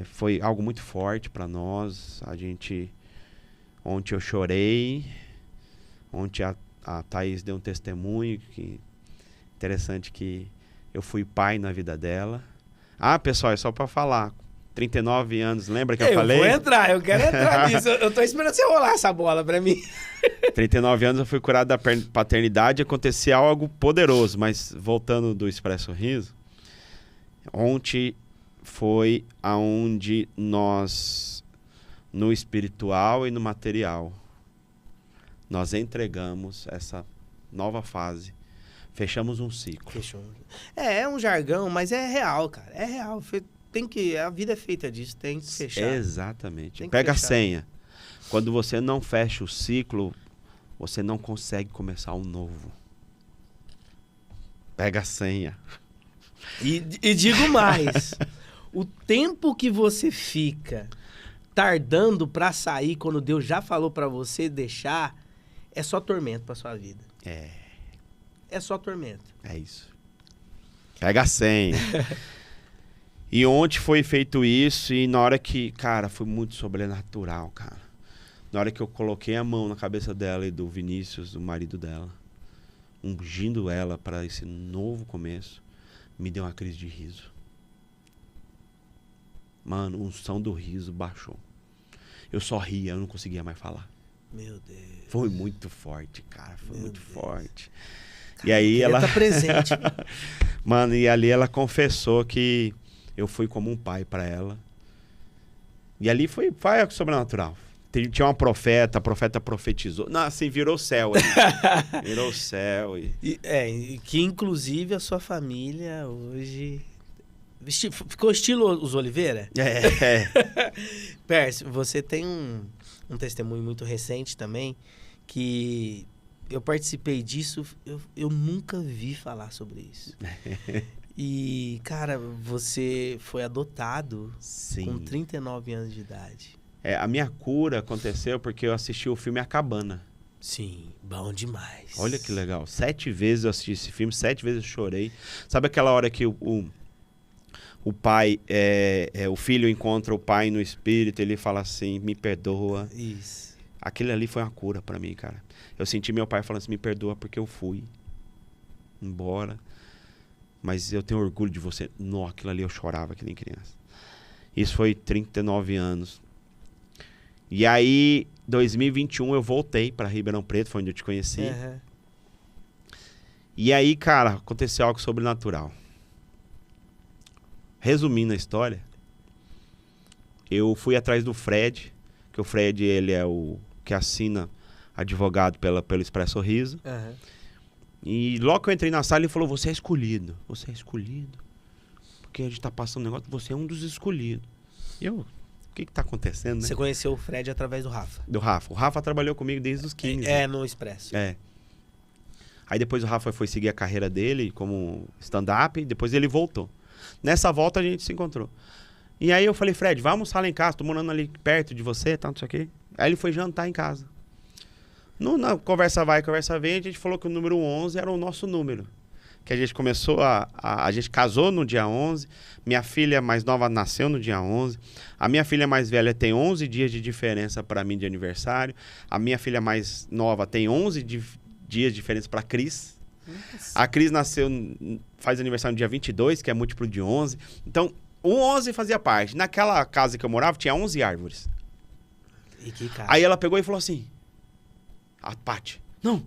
Foi algo muito forte para nós. Ontem eu chorei. Ontem a Thaís deu um testemunho interessante, que eu fui pai na vida dela. Ah, pessoal, é só para falar. 39 anos, lembra que eu falei? Eu quero entrar nisso. Eu tô esperando você rolar essa bola para mim. 39 anos eu fui curado da paternidade, acontecia algo poderoso, mas voltando do Expresso Sorriso, ontem foi aonde nós, no espiritual e no material, nós entregamos essa nova fase. Fechamos um ciclo. Fechou. É um jargão, mas é real, cara. É real. A vida é feita disso, tem que fechar. Exatamente. Pega a senha. Quando você não fecha o ciclo, você não consegue começar um novo. Pega a senha. E digo mais. O tempo que você fica tardando pra sair, quando Deus já falou pra você deixar, é só tormento pra sua vida. É só tormento. É isso. Pega a senha. E ontem foi feito isso e na hora que, cara, foi muito sobrenatural, cara. Na hora que eu coloquei a mão na cabeça dela e do Vinícius, o marido dela, ungindo ela para esse novo começo, me deu uma crise de riso. Mano, a unção do riso baixou. Eu só ria, eu não conseguia mais falar. Meu Deus. Foi muito forte, cara, foi muito forte. Cara, e aí ela tá presente. Mano, e ali ela confessou que eu fui como um pai para ela. E ali foi sobrenatural. Tinha uma profeta, a profeta profetizou. Não, assim, virou céu. Virou céu. Que inclusive a sua família hoje... Ficou estilo os Oliveira? Pércio, você tem um testemunho muito recente também, que eu participei disso, eu nunca vi falar sobre isso. E, cara, você foi adotado. Sim. Com 39 anos de idade. A minha cura aconteceu porque eu assisti o filme A Cabana. Sim, bom demais. Olha que legal. 7 vezes eu assisti esse filme, 7 vezes eu chorei. Sabe aquela hora que o pai, o filho encontra o pai no espírito, ele fala assim, me perdoa. Isso. Aquilo ali foi uma cura pra mim, cara. Eu senti meu pai falando assim, me perdoa porque eu fui embora. Mas eu tenho orgulho de você. Não, aquilo ali eu chorava que nem criança. Isso foi 39 anos. E aí, 2021, eu voltei para Ribeirão Preto, foi onde eu te conheci. Uhum. E aí, cara, aconteceu algo sobrenatural. Resumindo a história, eu fui atrás do Fred, que o Fred, ele é o que assina advogado pelo Expresso Sorriso. Uhum. E logo que eu entrei na sala, ele falou, você é escolhido. Você é escolhido? Porque a gente tá passando um negócio, você é um dos escolhidos. E eu, o que tá acontecendo, né? Você conheceu o Fred através do Rafa? Do Rafa. O Rafa trabalhou comigo desde os 15. No Expresso. Aí depois o Rafa foi seguir a carreira dele como stand-up, e depois ele voltou. Nessa volta a gente se encontrou. E aí eu falei, Fred, vai almoçar lá em casa, tô morando ali perto de você, tanto isso aqui. Aí ele foi jantar em casa. Na conversa vai, conversa vem, a gente falou que o número 11 era o nosso número. Que a gente começou a gente casou no dia 11, minha filha mais nova nasceu no dia 11, a minha filha mais velha tem 11 dias de diferença para mim de aniversário, a minha filha mais nova tem 11 dias de diferença para a Cris. Nossa. A Cris faz aniversário no dia 22, que é múltiplo de 11. Então, o 11 fazia parte. Naquela casa que eu morava, tinha 11 árvores. E que casa? Aí ela pegou e falou assim, a Paty, Não,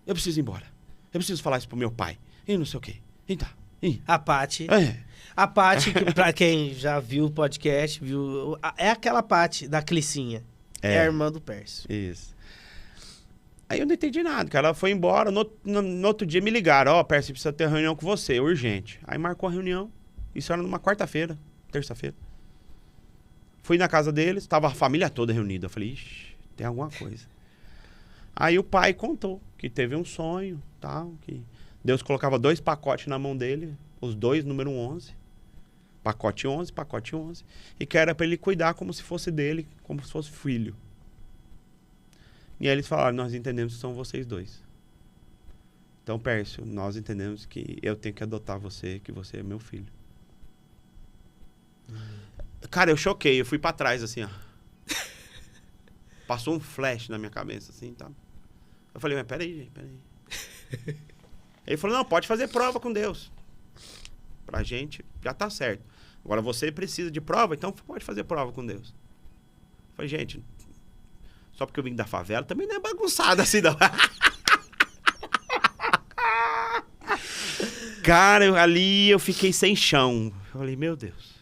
eu preciso ir embora. Eu preciso falar isso pro meu pai. E não sei o quê. E tá. E... A Paty. A Paty, que pra quem já viu o podcast, é aquela Paty da Clicinha. É a irmã do Pércio. Isso. Aí eu não entendi nada, cara. Ela foi embora. No outro dia me ligaram. Ó, Pércio, precisa ter reunião com você, urgente. Aí marcou a reunião. Isso era numa quarta-feira, terça-feira. Fui na casa deles, tava a família toda reunida. Eu falei, ixi, tem alguma coisa. Aí o pai contou que teve um sonho, tal, que Deus colocava 2 pacotes na mão dele, os 2, número 11. Pacote 11, pacote 11. E que era para ele cuidar como se fosse dele, como se fosse filho. E aí eles falaram, nós entendemos que são vocês 2. Então, Pércio, nós entendemos que eu tenho que adotar você, que você é meu filho. Cara, eu choquei, eu fui pra trás, assim, ó. Passou um flash na minha cabeça, assim, tá? Eu falei, mas peraí, gente, peraí. Ele falou, não, pode fazer prova com Deus. Pra gente, já tá certo. Agora, você precisa de prova, então pode fazer prova com Deus. Eu falei, gente, só porque eu vim da favela, também não é bagunçado assim, não. Cara, ali eu fiquei sem chão. Eu falei, meu Deus.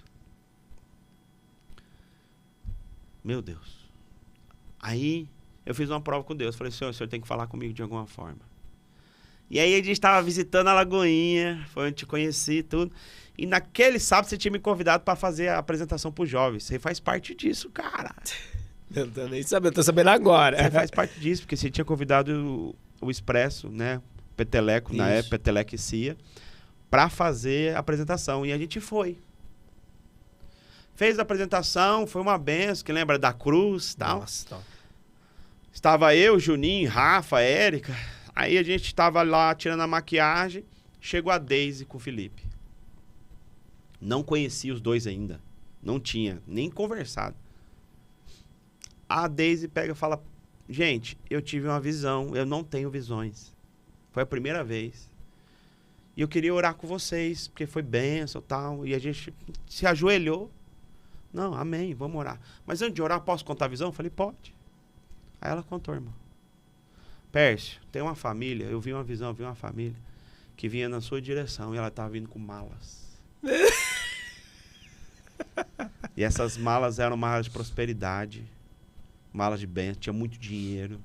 Meu Deus. Aí eu fiz uma prova com Deus. Falei, senhor, o senhor tem que falar comigo de alguma forma. E aí a gente estava visitando a Lagoinha, foi onde te conheci e tudo. E naquele sábado você tinha me convidado para fazer a apresentação para os jovens. Você faz parte disso, cara. Eu não tô nem sabendo, eu tô sabendo agora. Você faz parte disso, porque você tinha convidado o Expresso, né? Peteleco, isso. Na época, Peteleco e Cia, para fazer a apresentação. E a gente foi. Fez a apresentação, foi uma benção, que lembra da cruz e tal. Nossa, tá. Estava eu, Juninho, Rafa, Érica. Aí a gente estava lá tirando a maquiagem. Chegou a Deise com o Felipe. Não conhecia os 2 ainda. Não tinha nem conversado. A Deise pega e fala, gente, eu tive uma visão, eu não tenho visões. Foi a primeira vez. E eu queria orar com vocês, porque foi bênção e tal. E a gente se ajoelhou. Não, amém, vamos orar. Mas antes de orar, posso contar a visão? Eu falei, pode. Aí ela contou, irmão. Pércio, tem uma família, eu vi uma visão, eu vi uma família que vinha na sua direção e ela estava vindo com malas. E essas malas eram malas de prosperidade, malas de bênção, tinha muito dinheiro.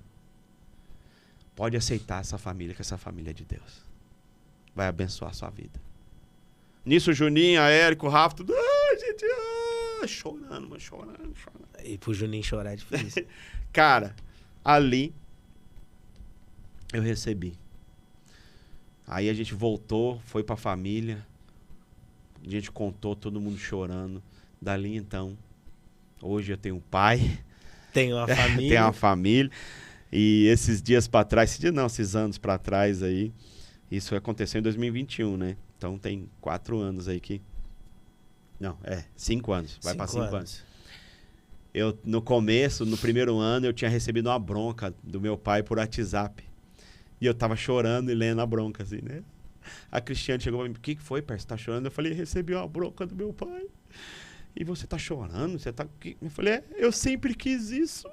Pode aceitar essa família, que essa família é de Deus. Vai abençoar a sua vida. Nisso, o Juninho, a Érico, o Rafa, tudo, gente, chorando, mano, chorando. E pro Juninho chorar é difícil. Cara, ali eu recebi. Aí a gente voltou, foi pra família. A gente contou, todo mundo chorando. Dali então, hoje eu tenho um pai. Tenho uma família. Tenho uma família. E esses dias pra trás, esses anos pra trás aí, isso aconteceu em 2021, né? Então tem 4 anos aí que... Não, 5 anos. Vai pra 5 anos. Eu, no começo, no primeiro ano, eu tinha recebido uma bronca do meu pai por WhatsApp. E eu tava chorando e lendo a bronca, assim, né? A Cristiane chegou pra mim, o que foi, Pércio? Você tá chorando? Eu falei, recebi uma bronca do meu pai. E você tá chorando? Você tá... Eu falei, eu sempre quis isso.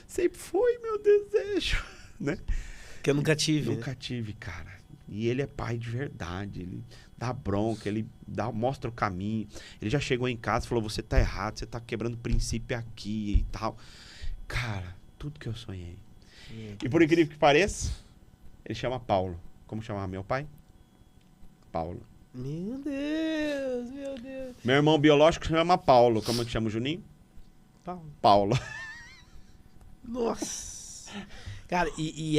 Sempre foi meu desejo, né? Que eu nunca tive. Nunca tive, cara. E ele é pai de verdade. Ele dá bronca, ele mostra o caminho. Ele já chegou em casa e falou, você tá errado, você tá quebrando princípio aqui e tal. Cara, tudo que eu sonhei. E por incrível que pareça, ele chama Paulo. Como chamava meu pai? Paulo. Meu Deus, meu Deus. Meu irmão biológico chama Paulo. Como que chama o Juninho? Paulo. Nossa. Cara, e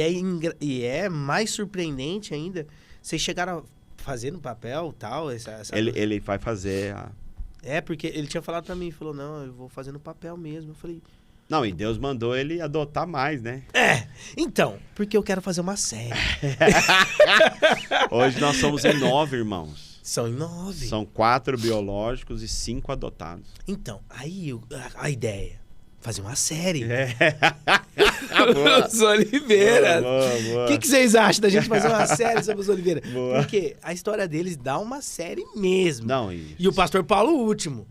é mais surpreendente ainda. Vocês chegaram a fazer no papel tal? Ele vai fazer a... porque ele tinha falado pra mim. Falou, não, eu vou fazer no papel mesmo. Eu falei... Não, e Deus mandou ele adotar mais, né? Então, porque eu quero fazer uma série. Hoje nós somos em 9 irmãos. São em 9. São 4 biológicos e 5 adotados. Então, aí a ideia, fazer uma série. Os Oliveira. O que vocês acham da gente fazer uma série sobre os Oliveira? Boa. Porque a história deles dá uma série mesmo. Não, e o pastor Paulo, o último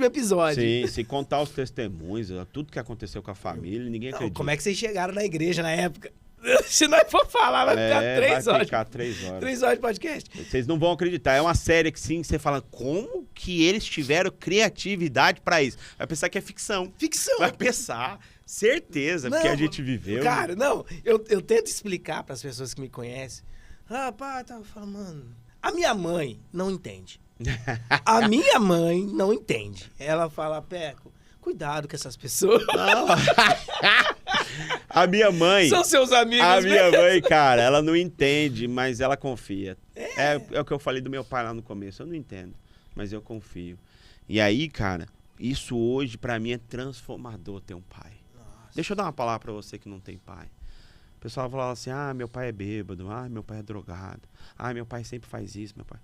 episódio. Sim, se contar os testemunhos, tudo que aconteceu com a família, ninguém acredita. Como é que vocês chegaram na igreja na época? Se nós for falar, vai ficar 3 horas. Vai ficar 3 horas. 3 horas de podcast. Vocês não vão acreditar. É uma série que sim, você fala, como que eles tiveram criatividade pra isso? Vai pensar que é ficção. Ficção. Vai pensar, certeza, porque a gente viveu. Cara, não, eu tento explicar pras pessoas que me conhecem. Rapaz, tava falando, mano, a minha mãe não entende. A minha mãe não entende. Ela fala, Peco, cuidado com essas pessoas. Não. A minha mãe... São seus amigos. A minha mãe, cara, ela não entende, mas ela confia. É o que eu falei do meu pai lá no começo. Eu não entendo, mas eu confio. E aí, cara, isso hoje pra mim é transformador ter um pai. Nossa. Deixa eu dar uma palavra pra você que não tem pai. O pessoal fala assim, meu pai é bêbado, meu pai é drogado, meu pai sempre faz isso, meu pai...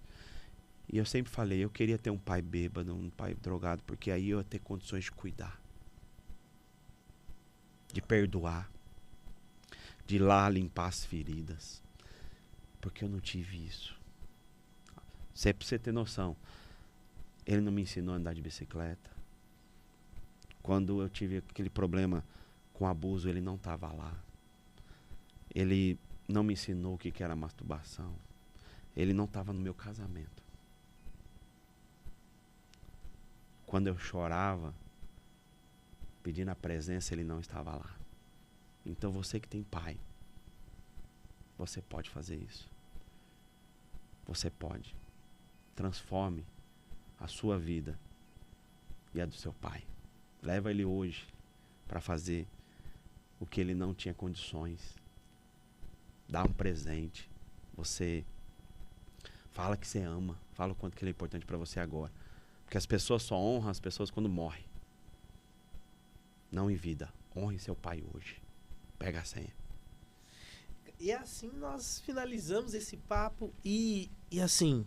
E eu sempre falei, eu queria ter um pai bêbado, um pai drogado, porque aí eu ia ter condições de cuidar. De perdoar. De ir lá limpar as feridas. Porque eu não tive isso. Pra você ter noção, ele não me ensinou a andar de bicicleta. Quando eu tive aquele problema com abuso, ele não estava lá. Ele não me ensinou o que era masturbação. Ele não estava no meu casamento. Quando eu chorava, pedindo a presença, ele não estava lá. Então você que tem pai, você pode fazer isso. Você pode. Transforme a sua vida e a do seu pai. Leva ele hoje para fazer o que ele não tinha condições. Dá um presente. Você fala que você ama. Fala o quanto que ele é importante para você agora. Porque as pessoas só honram as pessoas quando morrem. Não em vida. Honre seu pai hoje. Pega a senha. E assim nós finalizamos esse papo. E assim,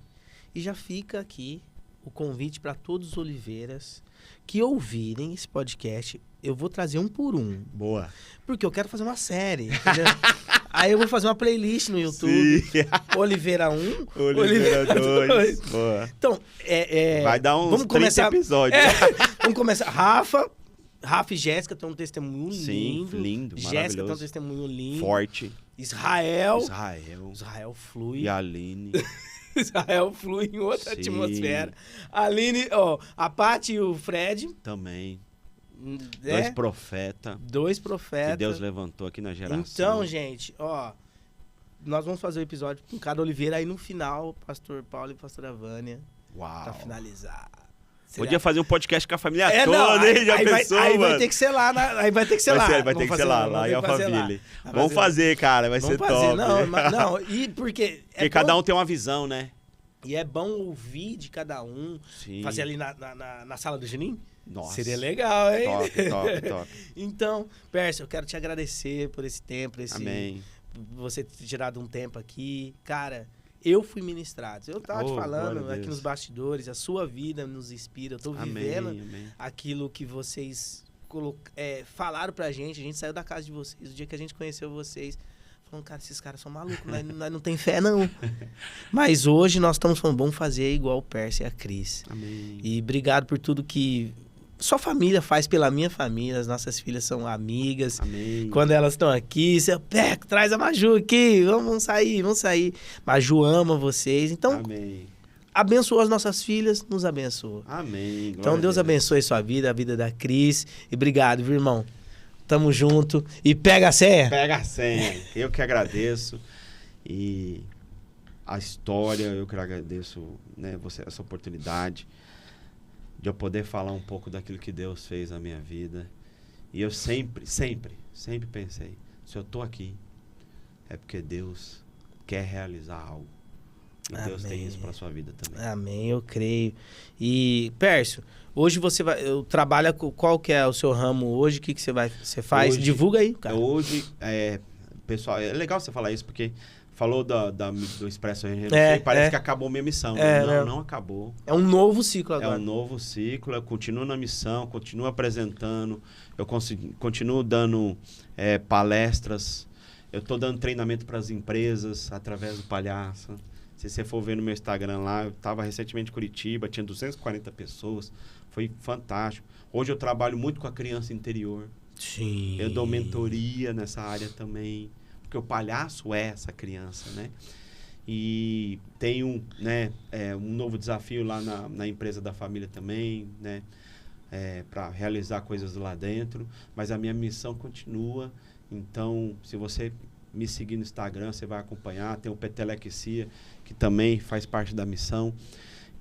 e já fica aqui o convite para todos os Oliveiras que ouvirem esse podcast. Eu vou trazer um por um. Boa. Porque eu quero fazer uma série. Entendeu? Aí eu vou fazer uma playlist no YouTube. Sim. Oliveira 1, Oliveira 2. Boa. Então, vai dar uns 30 episódios. Vamos começar. Rafa e Jéssica tem um testemunho lindo. Sim, lindo, Jéssica tem um testemunho lindo. Forte. Israel flui. E a Aline. Israel flui em outra atmosfera. A Aline, a Paty e o Fred. Também. 2 profetas. 2 profetas. Que Deus levantou aqui na geração. Então, gente, nós vamos fazer o episódio com cada Oliveira. Aí no final, Pastor Paulo e Pastora Vânia. Uau. Pra finalizar. Podia fazer um podcast com a família toda, hein? Já pensou, aí mano? Vai ter que ser lá. Vai ter que ser lá. Vai ter que ser lá e a família. Vamos fazer, cara. Vai ser top. Não, e porque... Porque cada um tem uma visão, né? E é bom ouvir de cada um. Sim. Fazer ali na sala do Juninho. Nossa. Seria legal, hein? Top. Então, Pércio, eu quero te agradecer por esse tempo. Amém. Você ter tirado um tempo aqui. Cara, eu fui ministrado. Eu tava te falando aqui nos bastidores, a sua vida nos inspira. Eu tô vivendo aquilo que vocês falaram pra gente. A gente saiu da casa de vocês, o dia que a gente conheceu vocês. Falando, cara, esses caras são malucos, nós não tem fé, não. Mas hoje nós estamos falando, vamos fazer igual o Pércio e a Cris. Amém. E obrigado por tudo que sua família faz pela minha família. As nossas filhas são amigas. Amém. Quando elas estão aqui, você traz a Maju aqui, vamos sair. Maju ama vocês. Então, amém. Abençoa as nossas filhas, nos abençoa. Amém. Então, Deus abençoe sua vida, a vida da Cris. E obrigado, viu, irmão? Tamo junto. E pega a senha? Pega a senha. Eu que agradeço. E a história, eu que agradeço, né, você, essa oportunidade de eu poder falar um pouco daquilo que Deus fez na minha vida. E eu sempre pensei, se eu tô aqui, é porque Deus quer realizar algo. E amém. Deus tem isso pra sua vida também. Amém, eu creio. E, Pércio, hoje você trabalha com qual que é o seu ramo hoje? O que você faz? Hoje, divulga aí, cara. Hoje, pessoal, é legal você falar isso, porque falou do Expresso RG, parece que acabou minha missão. Não acabou. É um novo ciclo agora. É um novo ciclo, eu continuo na missão, continuo apresentando, eu continuo dando palestras, eu estou dando treinamento para as empresas através do Palhaço. Se você for ver no meu Instagram lá, eu estava recentemente em Curitiba, tinha 240 pessoas, foi fantástico. Hoje eu trabalho muito com a criança interior. Sim. Eu dou mentoria nessa área também. porque o palhaço é essa criança, né? E tem um novo desafio lá na empresa da família também, né? Para realizar coisas lá dentro, mas a minha missão continua. Então, se você me seguir no Instagram, você vai acompanhar. Tem o Petelexia, que também faz parte da missão.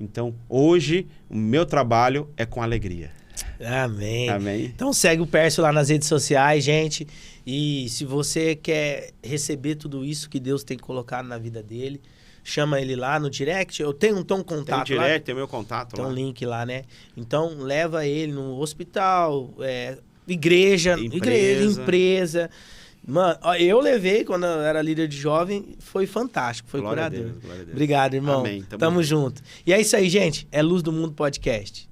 Então, hoje, o meu trabalho é com alegria. Amém. Amém. Então, segue o Pércio lá nas redes sociais, gente. E se você quer receber tudo isso que Deus tem colocado na vida dele, chama ele lá no direct. Eu tenho um contato tem lá. Tem o meu contato lá. Tem um link lá, né? Então, leva ele no hospital, igreja, empresa. Mano, eu levei quando eu era líder de jovem, foi fantástico, foi curador. Glória a Deus. Obrigado, irmão. Amém. Tamo junto. E é isso aí, gente. É Luz do Mundo Podcast.